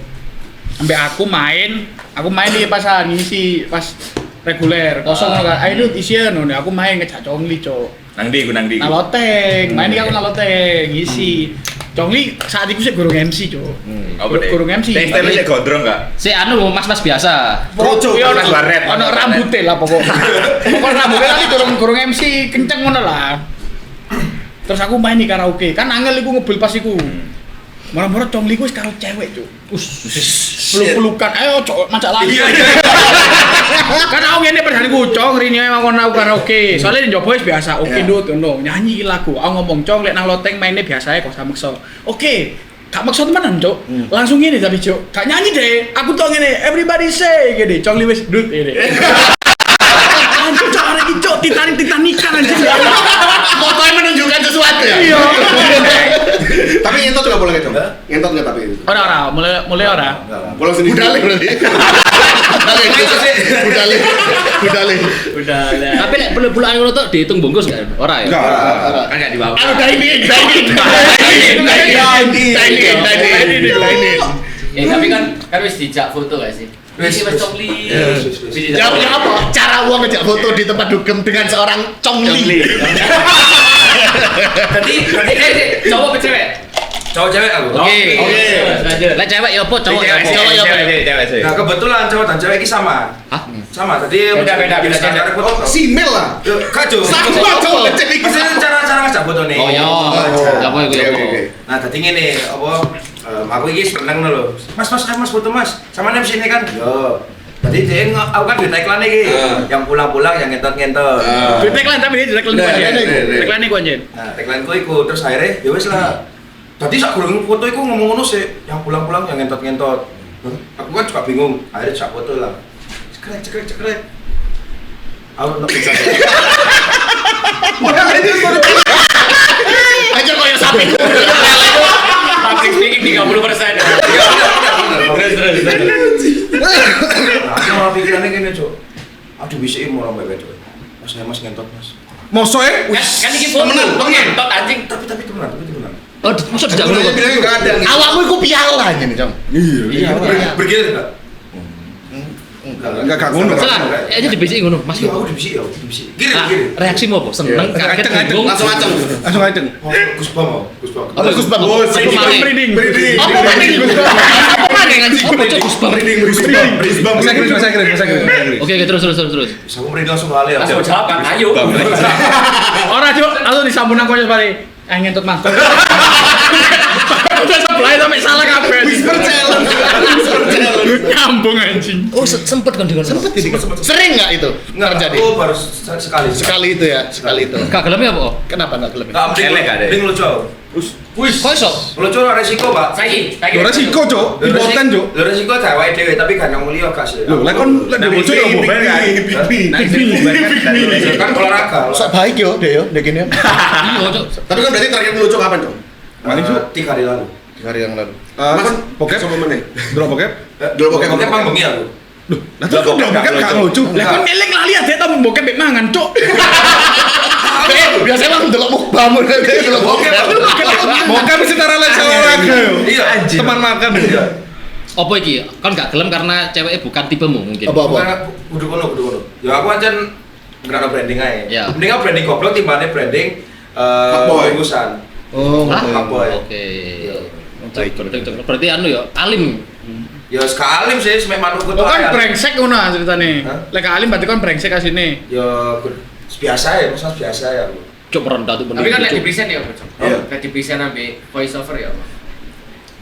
Ambek aku main di pasar ngisi pas reguler kosong kan. Ayo isian ngono. Aku main ngejak Congli, Cok. nang di. Naloteng, main aku naloteng ngisi. Congli saat itu sih gurung MC, Cok. Apa deh? Gurung MC. Style sih gondrong nggak? Si anu mas biasa. Kroco, Iya, Mas Baret. ono rambutnya lah pokoknya. Pokoknya rambutnya tapi gurung MC kenceng ngono lah. Terus aku main di karaoke, kan angel iku ngebil pas iku. Moro-moro Congli ku wis karo cewek, Cuk. Peluk-pelukan. Ayo, Cok, macak lagi. Kan aku ngene padahal iku Cong rene mangkon aku karaoke. Soale njobo wis biasa, oke ndut ngono. Nyanyi iki lagu. Aku ngomong Cong lek nang loteng mainnya biasa ae kok sama maksa. Oke. Gak maksa temenan, Cok. Langsung ngene tapi, Cok. Gak nyanyi deh. Aku tuh ngene, everybody say gini. Congli wis ndut ngene. Anjir, Cok arek iki Cok Titanic-titanikan anjir. ya? Iya. Tapi ngentot nggak boleh Cong? Hah? Ngentot nggak tapi? Ora, mulai ora. Pulang sendiri. Budale berarti. Budale. Udah. Tapi lek bulan ngono tok dihitung bungkus kan? Ora ya? Enggak. Kan nggak dibawa. Anu dining. Tapi kan wis dijak foto gak sih? Wis Mas Congli. Jawabnya apa? Cara uang ngejak foto di tempat dugem dengan seorang Congli. Jadi cowok apa cewek? Cowok cewek aku. Oke. Lanjut. Lek cewek ya apa cowok ya? Cowok ya apa? Cewek sih. Nah kebetulan cowok dan cewek ini sama. Hah? Sama. Tadi Beda cara foto. Simel lah. Kacau. Sama cowok cewek. Maksudnya cara ngajak foto nih. Oh iya. Apa iku ya? Nah tadi ngene apa? Aku ini seneng lho. Mas foto mas. Sama nih sini kan. Yo. Tadi dia aku kan di tagline iki. Yang pulang-pulang, yang ngentot-ngentot. Duit tagline tapi dia tagline gua aja. Tagline ku aja. Nah, tagline ku iku terus akhirnya ya wis lah. Tadi sak gurung foto iku ngomong ngono sih, yang pulang-pulang yang ngentot-ngentot. Aku kan juga bingung, akhirnya sak foto lah. Cekrek. Aku nak bisa. Aja koyo sapi. Public speaking 30%. Aku malah pikirannya gini, Cuk. Aduh bisa mau orang bebek, Cuk. Mas ngentot, Mas. Mosok Kan iki foto, ngentot anjing. Tapi temenan. Oh, maksud dijak ngono kok? Bilangnya nggak ada. Awakmu iku piala nih, Cong. Iya. Bergilir enggak? Enggak ngono. Salah, aja dibisiki ngono, Mas. Iya, aku dibisik. Gini. Reaksimu apa? Seneng, kaget, bingung. Langsung aceng. Langsung aja. Gus Bang. Apa Gus Bang? Merinding. Apa merinding? Apa maneh anjing? Apa cok Gus Bang? Masa kira. Oke, terus. Bisa merinding langsung kali ya. Langsung jawab kan, ayo. Ora, Cuk, langsung disambung nang koyo balik. Ngentut Mas. Udah sebelah sampai salah kabeh. Whisper challenge. Nyambung anjing. Oh, sempet kan dengan Sempet ini. Sering nggak itu terjadi? Aku baru sekali. Sekali itu ya, sekali itu. Gak gelem ya, Pak? Kenapa nggak kelebih? Enggak Elek ada. mending lucu. Wis. Kok iso? Lucu resiko, Pak. Saiki. Resiko, Cuk. Important, Cuk. Lho resiko cewek dhewe tapi gak nang mulia gak sih. Lho, lek kon lek bocor yo mbok kan. Kan olahraga. Sok baik yo, deh yo, deh gini yo. Iya, cok. Tapi kan berarti terakhir lucu kapan, Cong? Maning, Cuk. 3 hari lalu. 3 hari yang lalu. Mas, bokep sama meneh. Drop bokep. Dulu bokep Oke, pang bengi aku. Loh, lah terus kok drop bokep gak lucu. Lah kon eling lali aja tau bokep mek mangan, Cuk. Biasanya langsung delok mukbamu delok bokep. Bokep mesti cara lain olahraga yo. Iya, anjir. Teman makan. Iya. Apa iki? Kan gak gelem karena ceweknya bukan tipemu mungkin. Apa? Kudu kono. Ya aku aja ngerana branding aja. Ya. Mending aku branding goblok timbangane branding Fuckboy. bungkusan. Oh, Fuckboy. Oke. Berarti anu ya, alim. Ya sekali sih semek manuk Kok kan brengsek ngono ceritane. Hah? Lek alim berarti kan brengsek asine. Ya biasa ya, maksudnya biasa ya. Cok merendah tuh bener. Tapi kan lagi di present ya, Cok. Iya. Lagi di present ambil voice over ya, Pak.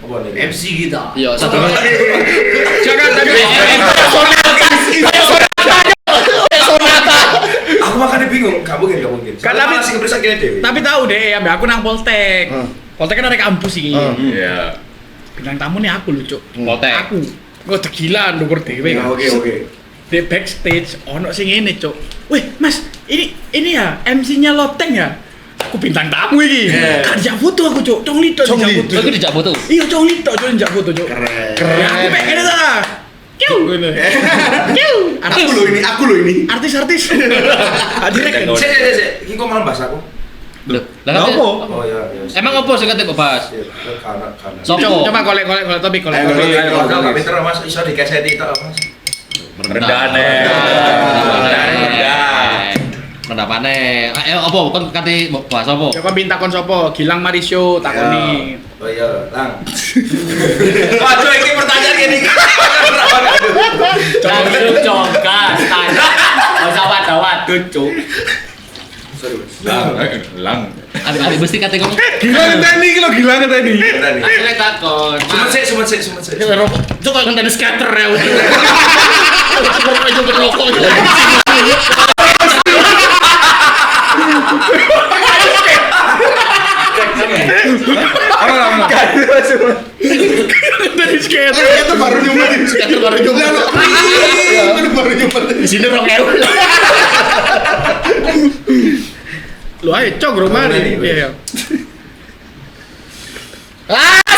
Apa nih? MC kita. Iya, satu Jangan tadi. Aku makanya bingung, gak mungkin. Kan tapi- masih kepresan gini deh. Tapi tahu deh, ambek aku nang Poltek. Poltek kan ada kampus iki. Iya. Bintang tamu nih aku lucu. Poltek. Aku. Gue tegilan ndukur dhewe. Ya, kan. oke. Di backstage ono sing ngene, Cuk. Wih, Mas, ini ya MC-nya Loteng ya. Aku bintang tamu iki. Kan dijak foto aku, Cuk. Cong lito dijak foto. Aku dijak foto. Iya, cong lito Cuk dijak foto, Cuk. Keren. Ya aku pengen itu lah. Kiu. Kiu. Aku loh ini. Artis-artis. Adirek. Sik, iki kok malah bahas aku. Loh, lah Lah kan- apa? Oh iya. Emang apa sing kate kok bahas? Karena. Sopo? Coba kolek topik kolek. Kalau pinter Mas iso dikeseti tok, Mas. Rendah Pendapane. Ayo apa kon kate mau bahas apa? Coba minta kon sopo, Gilang Marisio takoni. Oh iya, Lang. Waduh, ini pertanyaan gini. Cok, gas, tanya. Gak usah waduh, Cok. Lang. Abi mesti kate ngomong. Gila ngenteni iki lho, gila ngenteni. Akhirnya takon. Sumet sik. Cuk kok ngenteni skater ya. Cuk aja berloko. Dari skater. Itu baru nyumet. Skater baru nyoba. Itu baru nyumet. Di sini 2.000. Lu ayo cok bro mari. Iya.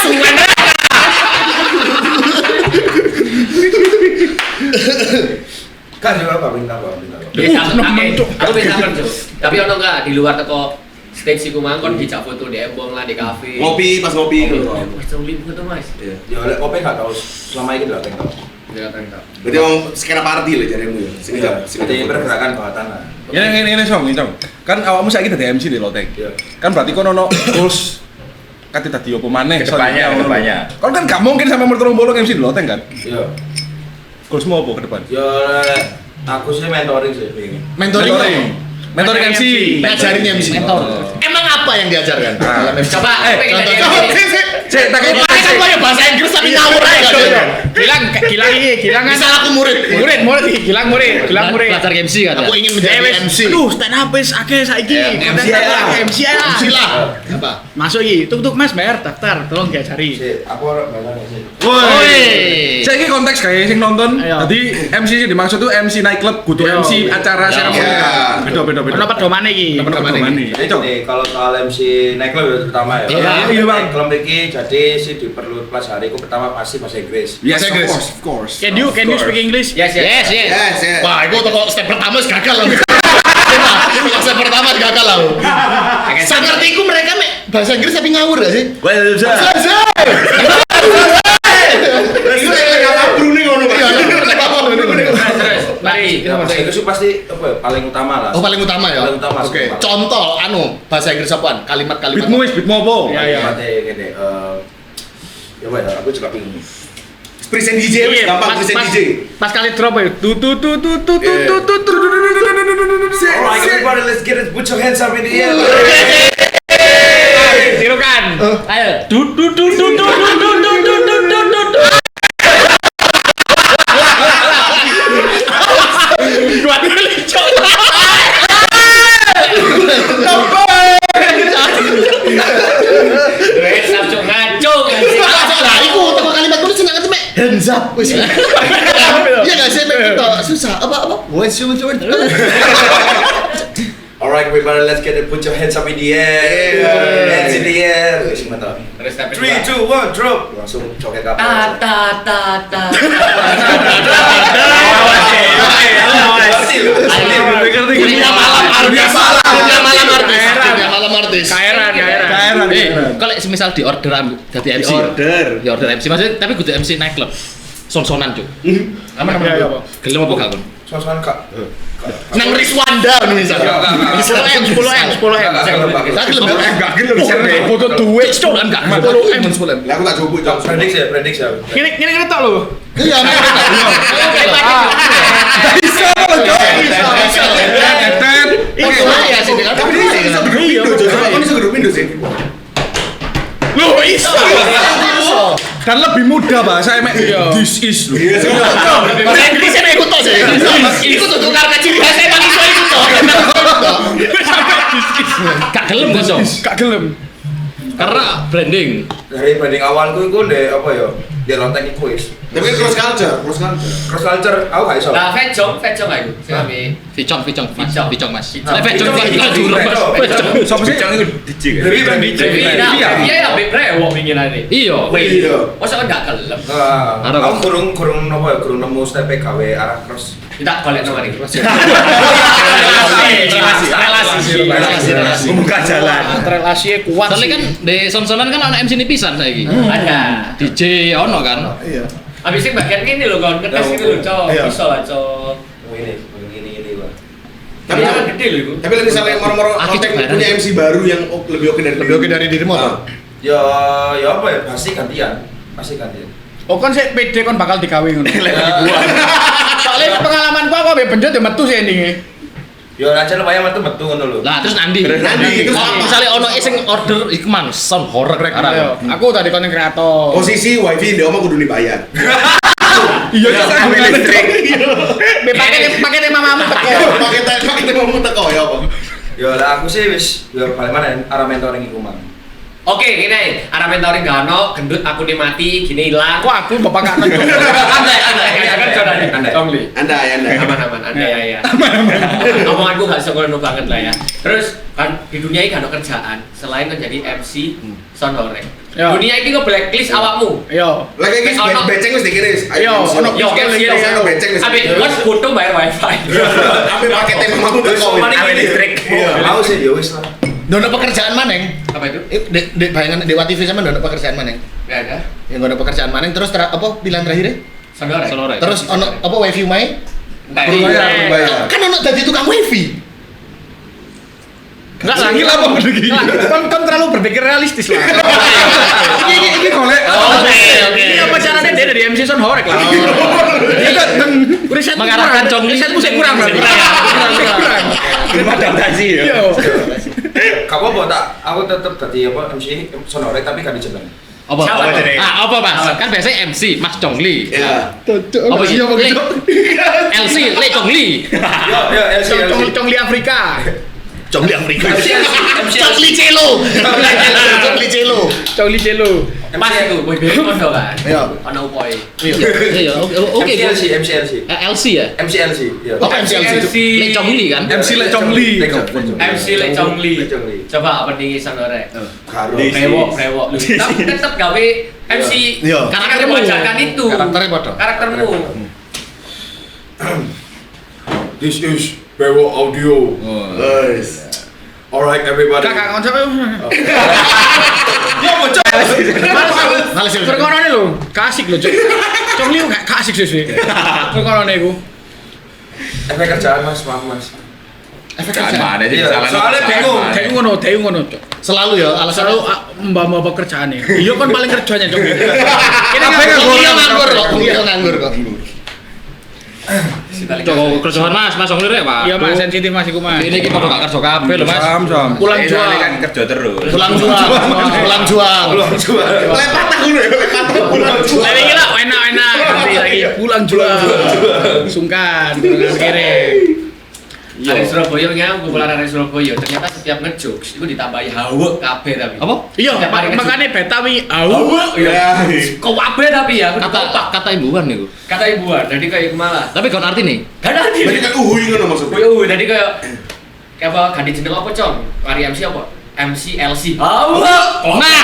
Suwen. Kan juga apa bintang. Bisa nemen, Cuk. aku bisa kan, Cuk. Tapi ono enggak di luar teko stage iku mangkon dijak foto di embong lah di kafe. Ngopi, pas ngopi gitu. Mas Jongli foto Mas. Iya. Ya oleh kopi nggak tahu selama ini udah tahu. Ya tak. Berarti emang skena party lah jarimu ya. Sini Iya, sini. jadi pergerakan bawah tanah. Ini Song. Kan awakmu saiki dadi MC di Lotek. Iya. Kan berarti kono ono goals kate dadi opo maneh Kedepannya. Kon kan gak mungkin sampai umur 30 MC di Lotek kan? Iya. Goalsmu apa ke depan? Ya aku sih mentoring sih pengen. Mentoring. Mentoring MC. Ngajarin MC. Mentor. Emang apa yang diajarkan? Dalam MC? Coba contoh. Cek tak Ini kan banyak bahasa Inggris tapi ngawur aja. Gilang kan. Misal aku murid. Gilang murid. Belajar MC kan. Aku ingin menjadi MC. Aduh, stand up wis akeh saiki. MC MC ya. MC lah. Apa? Masuk iki, tuk mas bayar daftar, tolong diajari. Sih, aku orang banyak sih. Woi. Cek iki konteks kayak sing nonton. Ayo. Dadi MC sing dimaksud tuh MC nightclub, kudu Yo. MC acara seremoni. Iya. Beda. Ono pedomane iki. Pedomane. Jadi nih, kalau soal MC nightclub itu pertama ya. Iya, Bang. Nightclub iki jadi sih diperlu pelajari. Aku pertama pasti bahasa Inggris. Yes, Bahasa of Inggris. course. Can you speak English? Yes. Yes. Yes, yes. Wah, itu toko step pertama gagal loh. Step pertama gagal loh. Saya ngerti iku mereka bahasa Inggris tapi ngawur gak sih? Well, Itu yang kabur nih ngono, Pak. Terus mari. Bahasa Inggris itu pasti apa ya, paling utama lah. Oh, paling utama ya? Paling utama. Oke. Contoh bahasa Inggris apaan? Kalimat-kalimat. beatmu apa? Iya, iya. Mate gini, ya apa ya, aku juga bingung. Present DJ, wis gampang present DJ. Pas kali drop ya. Alright, everybody, let's get it. Put your hands up in the air. Tirukan. Ayo. Kuat kali cok. Wes ngaco ngaco. Lah, iku toko kalimat tulis senang aja mek. Hands up wis. Iya gak sih mek itu susah. Apa? Wes cuma. Alright, everybody, let's get it. Put your hands up in the air. Hands in the air. Wis mantap. Terus step 3, 2, 1, drop. Langsung coket kapal. ta. Dunia malam artis. Kairan. Kalau misal di order jadi MC. Di order MC maksudnya tapi kudu MC nightclub. Son-sonan, Cuk. Aman ya apa? Gelem apa gak kon? Soal kak. Nang Riswanda misalnya. 10M. Tak gelem Enggak gelem share. Foto duit cok kan enggak 10M. Lah aku tak coba jam Prediksi ya. Ini ngetok lho. Iya, itu ya sih kan. Tapi ini bisa grup Indo, Jojo. Ini bisa grup Indo sih. Loh, iso. Dan lebih mudah bahasa emek. This is lho. Bahasa Inggrisnya mek ikut tok sih. Ikut tuh karena ciri khasnya emang iso ikut tok. Gak gelem kok, Cok. Gak gelem. Karena branding. Dari branding awalku itu deh apa ya? Dia lontek iku wis. Tapi kan cross culture. Cross culture aku gak iso. Nah, Fecong aku. Sami. Vicong, Mas. Vicong. Vicong, Mas. Ah, Vicong, Vicong. Sopo sih? Bicang itu DJ kan? Dewi branding. Iya ya brewok pingirane. Iya. Iya. Masa enggak gelem. Ada Aku kurung apa ya? Kurung nemu step gawe arah cross. Kita golek nang mari. Relasi. Membuka jalan. Relasinya kuat. Soalnya kan di son-sonan kan ana MC ini pisan saiki. Ada. DJ ono kan. Iya. Habis ini bagian ini loh kawan, ngetes ini loh cowok, Iya. bisa lah cowok. Ini lah. Tapi Jangan gede loh itu. Tapi misalnya moro-moro Akid kontak bayaran. punya MC baru yang lebih oke dari dirimu apa? Ya apa ya? Pasti gantian. Oh kan sik PD kon bakal digawe ngono. Soalnya pengalamanku aku ambek benjot ya metu sih endinge. Ya aja lumayan metu ngono lho. Lah terus Nandi. Terus Oh, apa? misalnya ono sing order iku man sound horror Ayo, arah. aku tadi konten kreator. Posisi wifi di omah kudu dibayar. Iya, sampe listrik. Be pakai mamamu teko. Pakai mau teko ya apa? Ya lah aku sih wis ya paling mana arah mentoring iku mang. Oke, gini, arah mentoring gak ono, gendut aku mati, gini hilang. Kok aku bapak gak nonton. Andai, kan coba nih, Andai. Congli. Anda. Aman, andai ya. Omonganku gak sembrono banget lah ya. Terus kan di dunia ini gak ada kerjaan selain menjadi MC Sonore. Ya. Dunia ini nge-blacklist awakmu. Yo. Lagi iki Ono. beceng wis dikiris. Yo, ono Yo, ono beceng wis. Abi, kan butuh bayar wifi. Tapi pakai tema mau Ada listrik. Mau sih ya wis lah. Dono pekerjaan maneng. Apa itu? Dek bayangan Dewa TV sama dono pekerjaan maneng. Gak ada. Yang dono pekerjaan maneng terus apa pilihan terakhirnya? Sonore. Terus ono apa wifi mai? Bayar. Kan ono dadi tukang wifi. Enggak lagi lah apa begini. Kan terlalu berpikir realistis lah. Ini golek. Oke. Ini apa caranya dia dari MC Son Horek lah. Riset Mengarahkan Congli. Riset musik kurang berarti. Kurang. Belum adaptasi ya. Yo. Kamu apa tak? Aku tetep tadi apa MC Sonore tapi gak dijeneng. Apa? Siapa Apa? tuh? Apa Mas? Kan biasanya MC Mas Congli. Iya. Apa sih? LC Le Congli. Yo, LC. Congli Afrika. Congli Afrika. MC. Congli Celo. Congli Celo. Congli Celo. Pas itu, boy band kondo kan. Iya. Ono upoi. Iya, oke. MC. LC ya? MCLC. Iya. Apa MCLC? Le Congli kan? MC Le Congli. MC Le Congli. Le Congli. Coba apa nih Sonore? Karo. Brewok. Tapi tetap gawe MC. Iya. Karaktermu ajarkan itu. Karakternya padha. Karaktermu. This is Bewo Audio. Guys. Alright everybody. Kakak konsep. Ya bocah. Males ya. Perkorone lho, kasik lho, Cuk. Congli gak kasik sih. Perkorone iku. Efek kerjaan Mas, maaf Mas. Efek Jangan kerjaan. mana sih Iya, salah. soalnya bingung. Dewe ngono, Cuk. Selalu ya alasan Selalu mbak-mbak pekerjaane. Iya kan paling kerjanya, Cuk. Ini apa kan yang nganggur kok. Iya nganggur kok. Coba kerjaan Mas Congli rek, Pak. Iya, Mas, sensitif Mas iku, Mas. Ini kita gak kerja kabeh lho, Mas. Sam. Pulang jual. Kan kerja terus. Pulang jual. Lepat aku lho, lepat pulang jual. Lah iki lah enak-enak ganti lagi pulang jual. Sungkan kere. Dari Surabaya yang kumpulan dari Surabaya ternyata setiap ngejokes itu ditambahi hawa kabeh tapi. Apa? Iya, Setiap hari ngejokes. makane Betawi Hawa ya. Kok kabeh tapi ya aku Kata ditolak. kata ibuan niku. Kata ibuan, jadi kayak malah. Tapi kon arti nih. Gak ada di. Berarti kan uhuy ngono maksudnya. Jadi kayak apa ganti jeneng apa, Cong? Vari MC apa? MC LC. Hawa. Nah.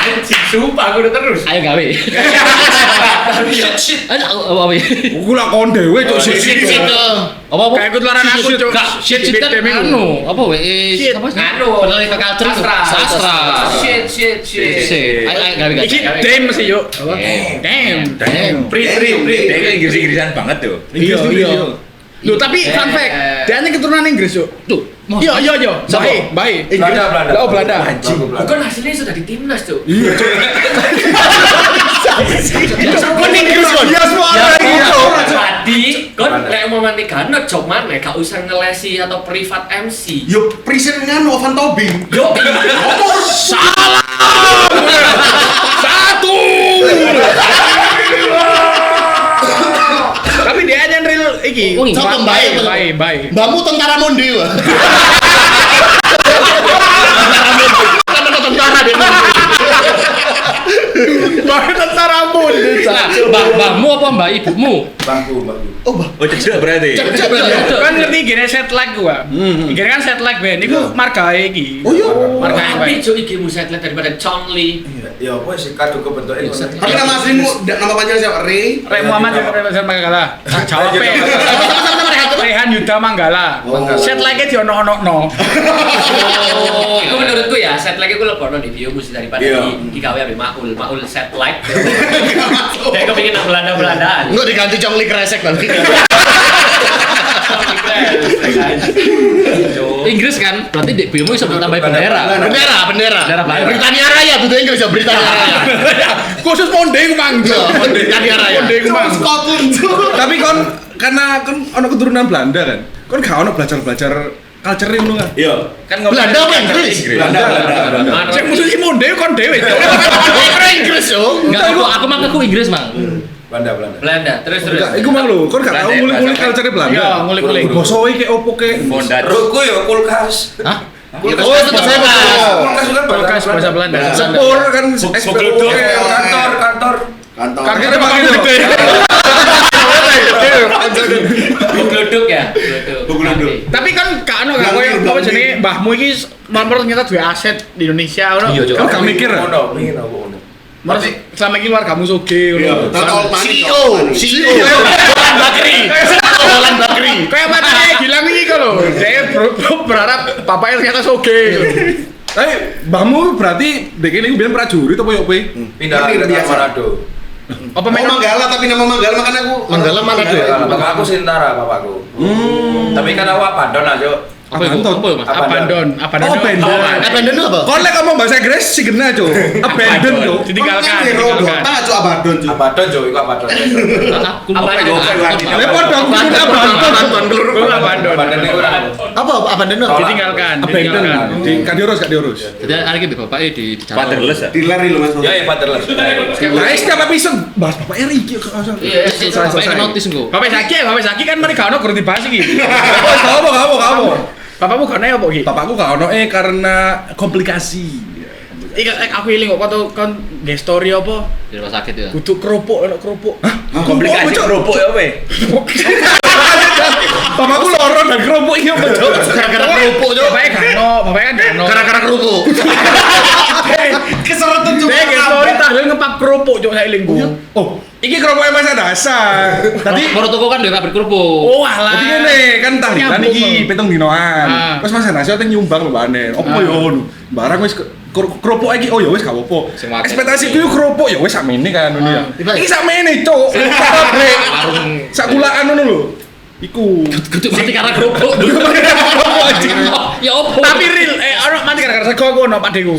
Sumpah aku udah terus. Ayo gawe. Shit. Apa ya? Aku lah kon dhewe cuk sik. Apa? Kayak ikut luaran aku, Cuk. Shit Shit, kan demi anu, apa we? Shit. Apa sih? Anu, Peneliti culture itu. Sastra. Shit. Ayo gawe Iki gawe. damn mesti yuk. Damn. Damn. Free. Dia Inggris-Inggrisan banget tuh. Iya. Loh, tapi fun fact, dia hanya keturunan Inggris, Cuk. Tuh. Iya. Baik. Belanda. Oh, Belanda. Bukan hasilnya sudah di timnas, Cuk. Kon Inggris kon. Iya semua orang gitu. Jadi, kon lek mau mani gano job mana gak usah ngelesi atau privat MC. Yo present nganu Van Tobing. Yo, Satu. Tapi dia aja real iki. Oh, ini. Baik. Mbakmu tentara Monde wah. Tentara dia. Baik tentara mun. Mbahmu apa mbak ibumu? Bangku. Oh, Mbak. Oh, cedek berarti. Kan ngerti gini set lag gua. Gini kan set lag band iku margae iki. Oh iya. Margae tapi bae. Cuk iki muset daripada Chongli. Ya apa sih kado kebentuknya ngono. Tapi nama aslimu nama panjang siapa? Ray. Rek Muhammad Rehan Manggala. Jawab pe. Rehan Yuda Manggala. Set lagi di ono-ono. Oh, itu menurutku ya set lagi gue lebih di video musik daripada Iya. di KW ambil Maul set like. Kayak kepingin Belandaan. Enggak diganti Congli kresek nanti. Inggris kan? Berarti di biomu bisa tambahin bendera. Bendera. Britania Raya itu Inggris ya Britania Raya. Khusus Monde ku mang. Britania Raya. Monde ku mang. Scotland. Tapi kon karena kon ono keturunan Belanda kan. Kon gak ono belajar culture ngono kan. Iya. Kan Belanda apa Inggris? Belanda. Sing musuh si Monde kon dhewe. Keren Inggris yo. Enggak, aku mang aku Inggris, Mang. Belanda. Terus. Enggak, iku mang lho, kon gak tau ngulik-ngulik culture Belanda. Iya, ngulik-ngulik. Basa iki opo ke? Bondat. Roko ya kulkas. Hah? Oh, tetap bebas. Kulkas juga Kulkas bahasa Belanda. Sepur kan Bugleduk, kantor. Karena pakai itu. Bugleduk ya. Bugleduk. Tapi kan gak ono gak koyo apa jenenge mbahmu iki nomor ternyata duwe aset di Indonesia ngono. Iya, Cuk. Kan gak mikir. Pengen aku. Mas selama ini keluargamu soge ngono. Total money. CEO Holland Bakri. Kayak mana bilang iki kalau dia berharap bapaknya ternyata soge. Tapi mbahmu berarti dek ini biyen prajurit apa yo kowe? Pindah ke Manado. Apa Mau Manggala tapi nama Manggala makanya aku Manggala mana tuh ya? Bapak aku Sintara bapakku. Tapi kan awak Pandon aja. Apa itu? Abandon. Apa Mas? Abandon. Oh, abandon. Abandon itu apa? Kon lek ngomong bahasa Inggris sih kena, Cuk. Abandon, Cuk. Ditinggalkan. Tengah cuk Abadon cuk. Abadon jo, iku Abadon. Apa itu? Lek padha aku kudu abandon. Abandon. Abadon itu ora. Apa Abandon itu? Ditinggalkan. Abandon. Gak diurus. Jadi hari ini bapaknya di Jawa. Fatherless ya? Dilari lu Mas. Ya Fatherless. Lah setiap episode bahas bapak Eri iki. Iya, Bapaknya notice engko. Bapak Zaki kan mereka ono kurang dibahas iki. Kamu. Bapakmu gak ono apa iki? Bapakku gak ono karena komplikasi. Aku iling kok kon nge story apa? Di rumah sakit ya. Kudu kerupuk, ono kerupuk. Komplikasi kerupuk ya apa? Bapakku loro dan kerupuk iki apa, Cuk? Gara-gara kerupuk yo. Bapaknya kan gak ono. Gara-gara kerupuk. Keseretan cuk. Dia nge story tahlil ngepap kerupuk cuk saya ilingku. Oh, iki kerupuknya Mas Dasar. Tadi Moro toko kan dia kabeh kerupuk. Oh alah. Jadi ngene kan tahlilan Nyambung, iki Bang. pitung dinoan. Ah. Terus Mas Nasi teh nyumbang mbane. Opo yo ngono. Barang wis kerupuk iki oh ya wis gak apa-apa. Sing akeh. Ekspektasiku yo kerupuk ya wis sakmene kan ngono ya. Tiba- Iki sakmene, Cuk. Warung Sak gulaan ngono lho. Iku. kudu mati karena kerupuk. Ya opo? Tapi real, ono mati gara-gara sego aku ono padeku.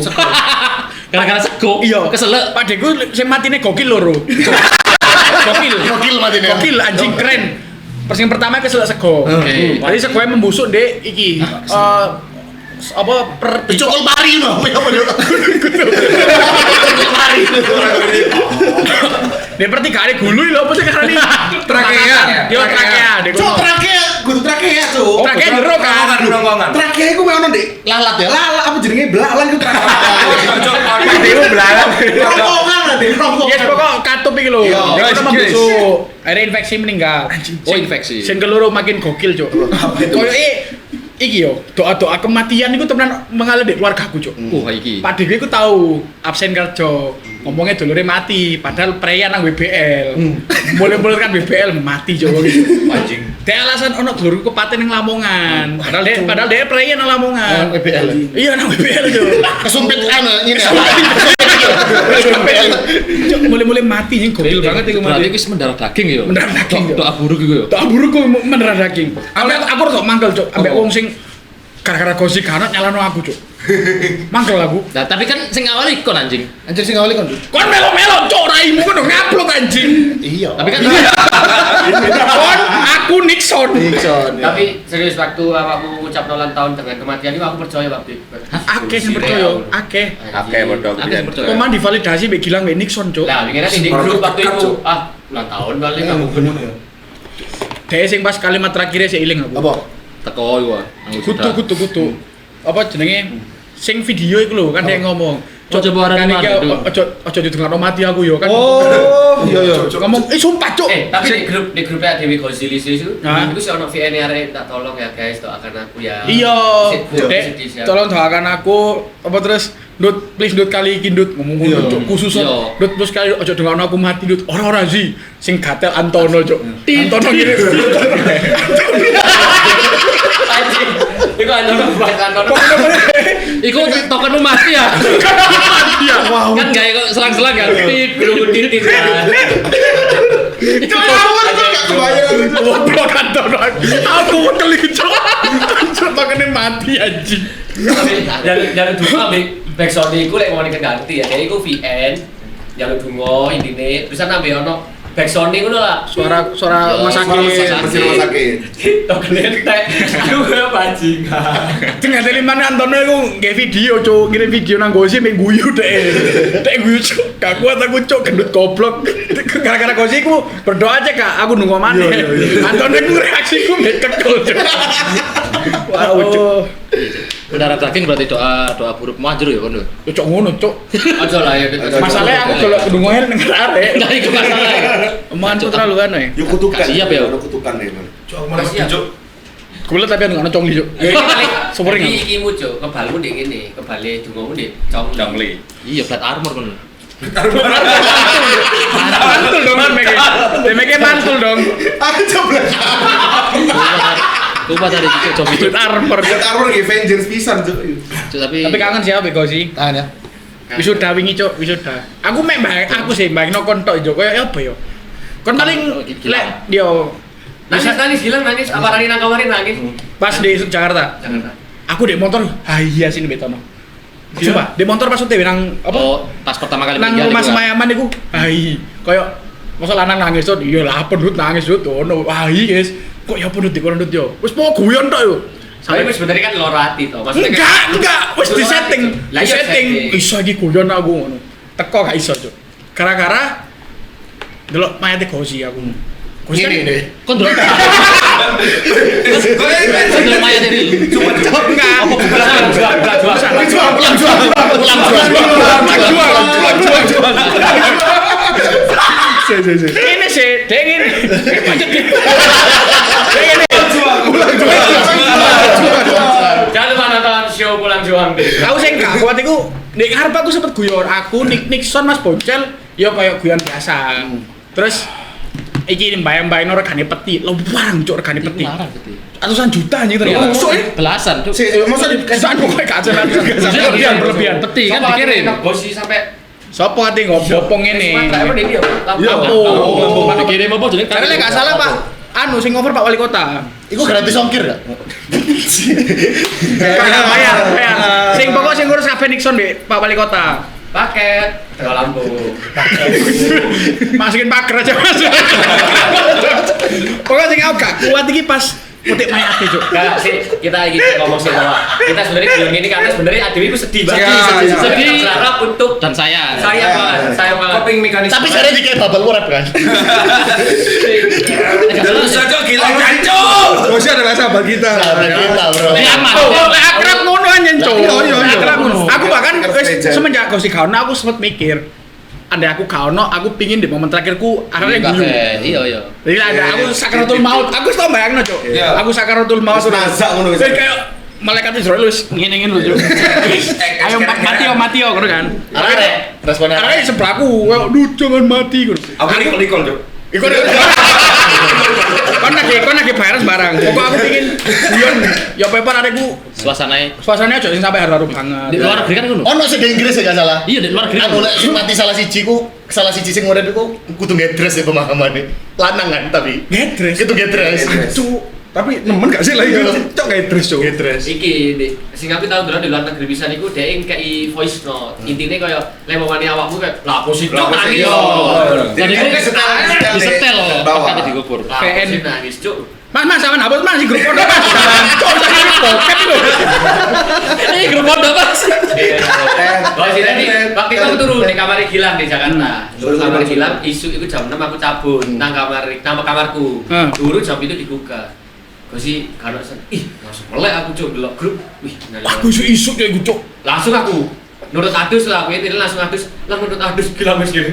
Gara-gara sego. Iya. Keselek. Padeku sing matine gokil loro. Gokil matine. Gokil anjing keren. Pas yang pertama keselak sego. Oke. Tadi segonya membusuk dek iki. Apa Cokol pari no. Apa yo? dia pertigaan gulu lho apa sih karena ini Trakea. Yo trakea dek. Cuk trakea, kudu trakea cuk. Trakea jero kan. Rongkongan. Trakea iku mau ono Dik. Lalat ya. Lalat apa jenenge belalang iku trakea. Dewe belalang. Rongkongan lah Dik, rongkongan. Yes pokok katup iki lho. Iya. Dia Yes, kan membusuk. Akhirnya infeksi meninggal. Oh, infeksi. Sing keloro makin gokil, Cuk. Koyoke iki yo, doa-doa kematian iku temenan mengalir di keluargaku, Cuk. Iki. Padeku iku tahu absen kerja. Ngomongnya dulure mati, padahal preyan nang WBL. Mulai-mulai kan WBL mati Cuk. Anjing. Dia alasan ono dulurku kepaten nang Lamongan. Padahal dia preyan nang Lamongan. WBL. Iya nang WBL, Cuk. Kesumpit ini. Cuk, mulai-mulai mati yang gokil banget iku Berarti mati. wis mendarah daging ya. Mendarah daging, Cuk. Doa buruk iku ya. Tak buruk kok mendarah daging. Aku harus mangkel, Cuk. Ambek wong sing gara-gara gosip kanot nyalano aku, Cuk. Mangkel aku. Nah, tapi kan sing awali kon anjing. Anjir sing awali kon. Kon melo-melo, Cuk, raimu kon ngupload anjing. Iya. Tapi kan Kon aku Nixon. Nixon. Tapi serius waktu awakmu ngucap ulang tahun dengan kematian itu aku percaya waktu itu. Akeh sing percaya, akeh. Akeh padha Akeh sing percaya. Koman divalidasi mbek Gilang mbek Nixon, Cuk. Lah, mikirnya di grup waktu itu ulang tahun balik aku bener. Dhewe sing pas kalimat terakhirnya sik iling aku. Apa? teko iku. Kutu. Apa jenenge? Sing video iku lho kan dia ngomong. Coba kan arane iki mana, ojo ditengokno mati aku yo kan. Oh, iya. Ngomong sumpah, Cuk. Tapi di grupnya Dewi Gonzilis itu, Hah? itu sih ono VN arek tak tolong ya guys, doakan aku ya. Iya, Dek, sedih siap. tolong doakan aku apa terus please kali iki Dut ngomong Iya. Cuk khusus Iya. Dut plus kali ojo dengono aku mati Dut. Ora sih sing gatel Antono Cuk. Antono ngene. Anjing. Iku Antono buat Antono. Iku tokenmu mati ya. Iya, wow. Kan gawe kok selang-selang kan. Tit Tit. Cuk, aku gak kebayang. Goblok Antono. Aku wekel iki Cuk. Cuk tokene mati anjing. Jangan duka backsound iku lek mau diganti ya. Jadi iku VN jalur dungo intine bisa nambah ono backsound ngono lah. Suara rumah sakit. Bersih rumah sakit. Tokene tek. Aduh bajingan. Tengah dari mana Antono itu nge video Cuk, ngirim video nang Gosi main guyu dek guyu Cuk, gak kuat aku Cuk, gendut goblok. Gara-gara Gosi ku berdoa aja Kak, aku nunggu mana. Antono itu reaksiku mek kekel Cuk. Wow, cuk. Mendarat daging berarti doa buruk manjur ya kono. Cuk ngono, cuk. Aja lah ya kita. Masalahnya aku kalau kedungoel ning arek. Nah, itu masalah. Omongan cuk terlalu kan ya. Yuk kutukan. Gak siap ya? Ada kutukan nih, Man. Cuk, mana cuk. Kula tapi anu ono congli, cuk. Ya iki paling Sopering. iki ikimu cuk, kebalmu ndek ngene, kebale dungomu ndek congli. Iya, flat armor kono. Mantul dong kan Mege. Mege mantul dong. Aku coba. Coba tadi cuk coba itu. Fit armor. Lihat armor lagi Avengers pisan, Cuk. Tapi Kangen siapa Bego sih? Tahan ya. Wisuda wingi cuk, wisuda. Aku mek aku sih bayangno kon tok yo koyo apa yo. Kon paling lek yo Nangis Gilang nangis, apa rani nang kamar nangis. pas di Jakarta. Jakarta. Aku di motor, iya sini betono. Coba, di motor pas UTW nang apa? oh, pas pertama kali Nang meninggal rumah itu kan. semayaman iku, hai. Koyo masa lanang nangis tuh, iya lah pendut nangis tuh, ono. Hai guys, kok ya pendut di pendut yo. Wis mau guyon tok yo. Tapi wis sebenarnya kan loro ati to. Maksudnya Enggak, wis di setting. Lah, Di iya, setting. setting. Iso iki guyon aku ngono. Teko gak iso, Cuk. Gara-gara delok mayate Gosi aku. Gosi Ini deh. Kon delok. Kon delok mayat ini. enggak. Ini sih, deng ini. jangan lupa nonton show Pulang Juang deh. Aku sing gak kuat iku nek ngarep aku sempet guyon. Aku Nixon Mas Boncel ya kaya guyon biasa. Terus iki mbayang-mbayang regane peti. Lho barang cuk regane peti. Larang gitu. Ratusan juta anjing terus. Iya, Masuk belasan tuh. masa dikasih pokoknya gak jelas. Berlebihan Peti kan dikirim. Gosi sampai Sopo ati ngobopong ngene. Enggak emang dia Ya Oh, dikirim apa jenenge? Karena lek gak salah Pak, anu sing over Pak Wali Kota. Iku gratis ongkir gak? Bayar. Sing pokok sing ngurus kabeh Nixon Dek, Pak Wali Kota. paket ke lampu. Masukin pagar aja Mas. Pokoknya sing aku gak kuat iki pas mutik mayate, Cuk. Enggak sih, kita lagi ngomong sih bahwa kita sebenarnya film ini karena sebenarnya Adewi itu sedih banget. Iya, Sedih berharap untuk Dan saya saya banget. Coping mekanisme. Tapi saya dikit bubble wrap kan. Terus aja gila jancuk. Gosi adalah sahabat kita. Kita bro. Ini aman. Oh, lek akrab ngono anjen, Cuk. Iya. Akrab ngono. Aku bahkan wis Sepeda. semenjak Gosi gak ono aku sempet mikir, andai aku gak ono, aku pingin di momen terakhirku akhirnya guyu. Iya. Jadi ada aku sakaratul maut. Aku tau bayangno, Cuk. Iya. Aku sakaratul maut. Terus nazak ngono wis. Jadi kayak malaikat Israel wis ngene-ngene lho, Cuk. Ayo mati yo ngono kan. Arek responnya. Karena di sebelahku, "Duh, jangan mati." ngono. Aku nikol Cuk. Iku kon lagi bayar sembarang. Pokok aku pingin guyon ya peper arekku suasananya aja sing sampai haru-haru banget. Di luar negeri kan ngono. Ono sing Inggris ya gak salah. Iya, di luar negeri. Aku lek sing mati salah siji sing urip iku kudu ngedres ya pemahamane. Lanang kan tapi. Ngedres. Itu ngedres. Cuk. Tapi nemen gak sih lah itu? Cok kayak terus, Cuk. Ngedres. Iki sing aku tau dulu di luar negeri bisa niku dhek kei voice note. Intine kaya lemongane awakmu kayak lah posisi Lah, nangis. posisi. Jadi Kan itu disetel bawah. pakai digubur. Lah PN. posisi nangis cuk. Mas sama hapus Mas di grup foto Mas. Cuk sakit poket lho. Ini grup foto Mas. Oh sih tadi waktu itu aku turun di kamar Gilang di Jakarta. Turun kamar Gilang isu itu jam 6 aku cabut nang kamarku. Dulu jam itu dibuka. Gosi kalau langsung melek aku cuk delok grup. Wih, Aku isu-isu kayak gitu. langsung aku nurut adus lah, aku ini langsung adus lah nurut adus gila mas gini.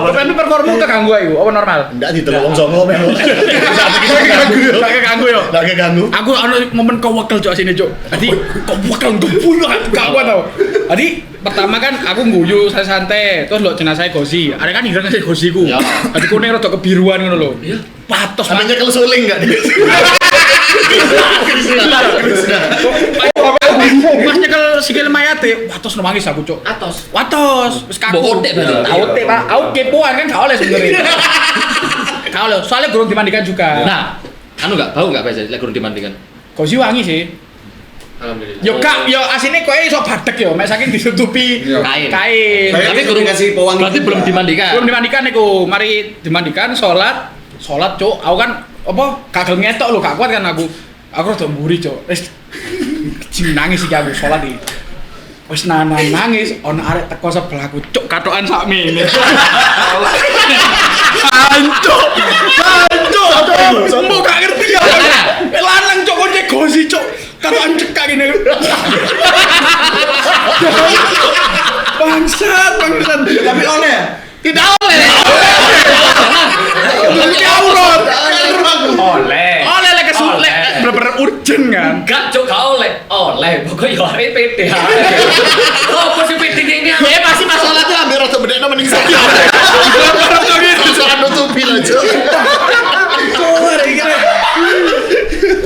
Tapi performu keganggu ayo, apa normal? Enggak ditelok wong songo memang. Gak keganggu yo. Enggak keganggu. Aku ada momen kau wakil cok sini cok. Tadi kau wakil gebunuh gak kuat tau. Tadi pertama kan aku guyu santai, terus lo jenazah Gosi. Ada kan hilang nasi Gosiku. Ya. Tadi kuning rada kebiruan ngono lho. Iya. Patos Sampe nyekel suling enggak dia? Mas nyekel sikil mayate, patos nangis aku cok. Atos. Watos, wis kaku. Mbok otek berarti. Otek, Pak. Aku kepoan kan gak oleh sebenarnya. Gak oleh, soalnya gurung dimandikan juga. Nah, anu enggak bau enggak biasa lek kurang dimandikan. Gosi wangi sih. Alhamdulillah. Yo kak, yo asine kowe iso badek yo, mek saking ditutupi Kain. kain. Tapi kurang dikasih pewangi berarti juga. belum dimandikan. Belum dimandikan niku, mari dimandikan sholat cuk. Aku kan apa kagel ngetok lho, gak kuat kan aku. Aku rada mburi cuk. Wis kecing nangis iki aku sholat iki. Wis nangis, ono arek teko sebelahku cuk katokan sak mene. Jancuk. Mbok gak ngerti ya. Lanang cok kon negosi cok. Katokan cekak ngene. Bangsat. Tapi oleh ya? Tidak oleh. Aurat. Oleh. Oleh lek kesulek bener-bener urgent kan. Enggak, Cuk, gak oleh. Oleh, pokoknya yo arek PD. Apa sih PD ini? Ya pasti masalah tuh ambil rada bedekno mending saja. Masalah nutupi lah, Cuk.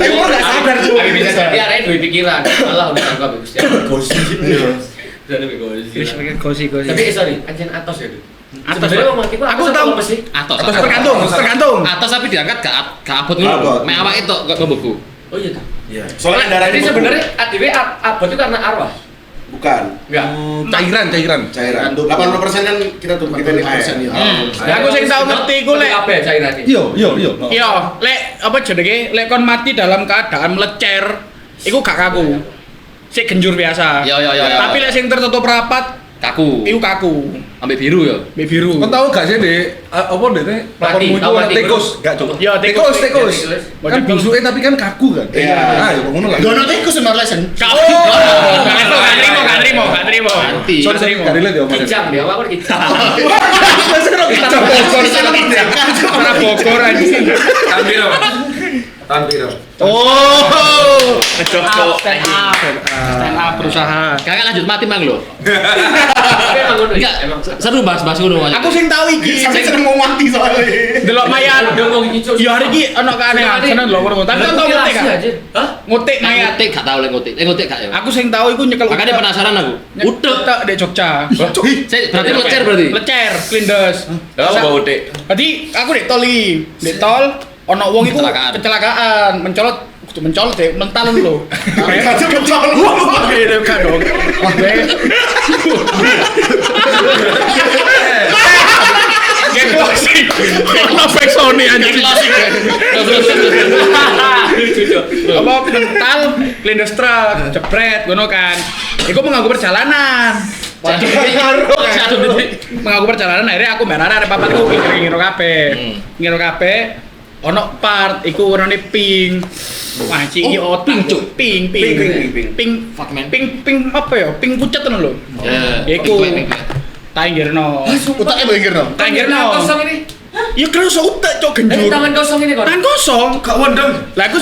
Tapi kok gak sadar tuh. Tapi bisa jadi arek duwe pikiran. Malah udah anggap Gusti. Gosi. Jadi gosi. Wis gosi. Tapi sorry, anjen atos ya, Duk. Atos. Sebenarnya ngomong aku tahu apa sih? Atos. Tergantung. Atos tapi diangkat gak abot Gak abot. ngono. Mek awake tok kok ngombeku. Oh iya tuh. Iya. Soalnya darah Jadi ini sebenarnya ADW abot itu karena arwah. bukan Enggak. Cairan. cairan. 80% kan kita tuh kita di air. Ya aku sing tau ngerti iku lek apa ya cairan ini? Iya. iya, lek apa jenenge lek kon mati dalam keadaan melecer, iku gak kaku. Sik genjur biasa. Iya. Tapi lek sing tertutup rapat, Kaku. iku kaku. Ambek biru ya. Mbek biru. Kau tahu gak sih deh apa deh Mati, lakonmu itu tahu mati, tikus bro. gak cok Ya, tikus. kan busuknya tapi kan kaku kan Iya. ah ya ngono lah Dono tikus semar lesen. Gak terima. Ganti. sorry gak relate ya Mas. Kijang dia, apa kijang? Cara Bogor anjing. Tampil. Oh. Cok. Stand up berusaha. Kakak lanjut mati mang lho. Tapi emang ngono ya? Enggak, Emang seru bahas ngono. Aku sing tau iki. Sampai seneng mau mati soalnya. Delok mayat. udah ngomong iki, Cuk. Ya hari iki ono keanehan, seneng delok ngono. Tapi kan tau ngotek Mutilasi kan? aja. Hah? Ngotek mayat. Ngotek gak tau lek ngotek. Ngotek gak ya. Aku sing tau iku nyekel Makanya penasaran aku. Utek di Jogja. Berarti lecer berarti. Lecer, klindes. Apa bau dek? Tadi aku di tol iki. Di tol ono wong iku kecelakaan, mencolot deh, mental lho. Aja mencolot. Gitu kan dong. Gitu sih. Apa Sony anjing. Apa mental klindes truk, jebret ngono kan. Iku mengganggu perjalanan. Mengganggu perjalanan akhirnya aku merana arek papatku ngira kabeh. Ngira kabeh ono part iku warnane pink. Wah, iki pink cuk, pink. Fuck man. Pink apa ya? Pink pucet ngono lho. Iku tanggirno. Utaknya bengkirno. Tanggirno. Kosong ini. Ya kerasa utek cok genjur. Tangan kosong ini kon. Tangan kosong. Gak wondong. Lah aku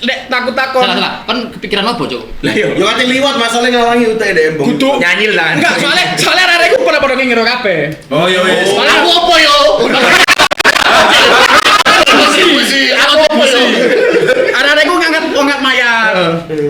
lek takut-takut. Salah. Kan kepikiran apa, Cuk? lah yo Yo ate liwat masalahnya ngalangi utek deh embong. Kudu. Nyanyi lah. Enggak, soalnya arek-arekku pada ngira kabeh. oh iya Soalnya Aku apa yo? Aku apa yo? arek-arekku ngangkat mayat.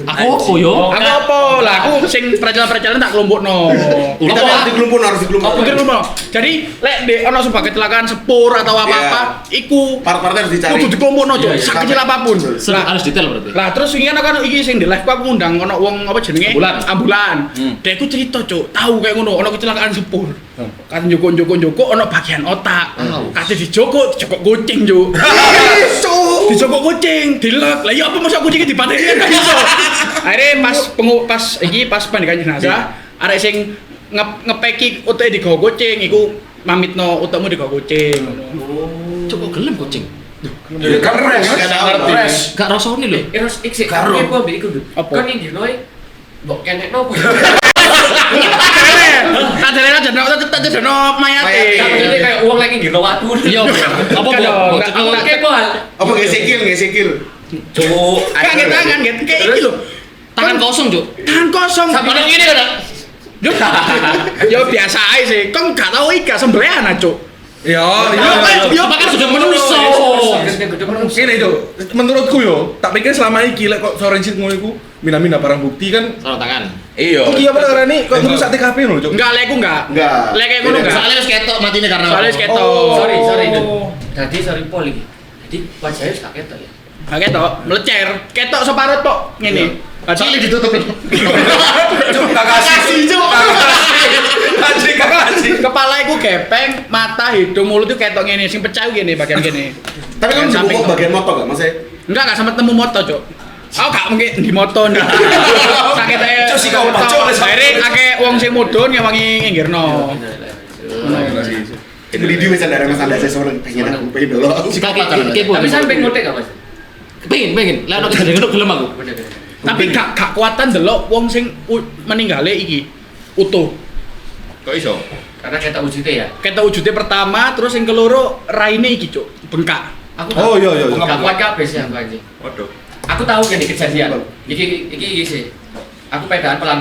Aku apa yo? Aku apa? Lah aku sing perjalanan tak kelompokno. Kita harus dikelumpun, harus dikelumpun. Oh, pikir lu. Jadi lek ndek ana sebab kecelakaan sepur atau apa-apa, iku Part-partnya harus dicari. kudu dikelompokno, Cuk. Iya, iya. Sakecil apapun. Harus detail berarti. Lah terus wingi kan iki sing di live aku ngundang ono wong apa jenenge? Ambulan. Dek ku cerita, Cuk. Tahu kayak ngono, ono kecelakaan sepur. Kan njoko ono bagian otak. Kate dijoko kucing, Cuk. Dijoko kucing, dilek. Lah ya apa masa kucingnya dipateni kan gak iso. Akhirnya pas pandikan jenazah, arek sing ngepeki utek digawa kucing iku mamitno utekmu digawa kucing. Cuk kok gelem kucing. Ya kan fresh. Gak rasane lho. Eros iksi Karo. aku ambek iku lho. Apa? Kan iki noe mbok kenek nopo? Tak jalan aja, tak jalan mayate. Ini kayak uang lagi ngino watu. Iya. Apa Enggak, kok? Oke, Bal. Apa nggak sikil? Cuk. Kaget tangan, kayak iki lho. Tangan kosong, Cuk. Tangan kosong. Sampai Bilang ini kan. Ya biasa aja sih. Kau nggak tahu ika sembelihan Cuk. yo Yo Kan sudah menuso. ini Cuk menurutku yo tak pikir selama iki lek kok forensik ngono iku mina-mina barang bukti kan Sarung tangan. Iya. oh iya bener nih kok ngerusak TKP ngono Cuk Enggak, leku enggak. Enggak. Lek kayak ngono enggak. Soalnya wis ketok matine karena. Soalnya wis ketok. Oh. Sorry. Jadi sorry pol iki. Jadi wajahnya gak ketok ya. Gak ketok, melecer. Ketok separuh tok ngene. Soalnya ditutup. Cuk, gak kasih. Gak kasih. Kepala iku gepeng, mata, hidung, mulut itu ketok ngene, sing pecah ngene bagian kene. Tapi kan Samping dibungkuk tok. bagian motor gak Mas? Enggak sampe temu moto, Cuk. Aku gak mungkin di moto nih. Sakit aja. Cuk, si kau pacok. Akhirnya akeh wong sing mudun ngewangi nginggirno. Beli di wis ada seorang pengen aku pengen dulu. Kepo. Tapi sampai ngotek gak Mas? Pengen. Lah ono kejadian ngono gelem aku. Tapi gak kuatan delok wong sing meninggale iki utuh. Kok iso? Karena kita wujudnya ya. Kita wujudnya pertama, terus yang keloro raine iki, Cuk. Bengkak. Aku Oh iya. Gak kuat kabeh sih aku anjing. Waduh. Aku tahu kan kejadian. Iki sih. Aku pedaan pelan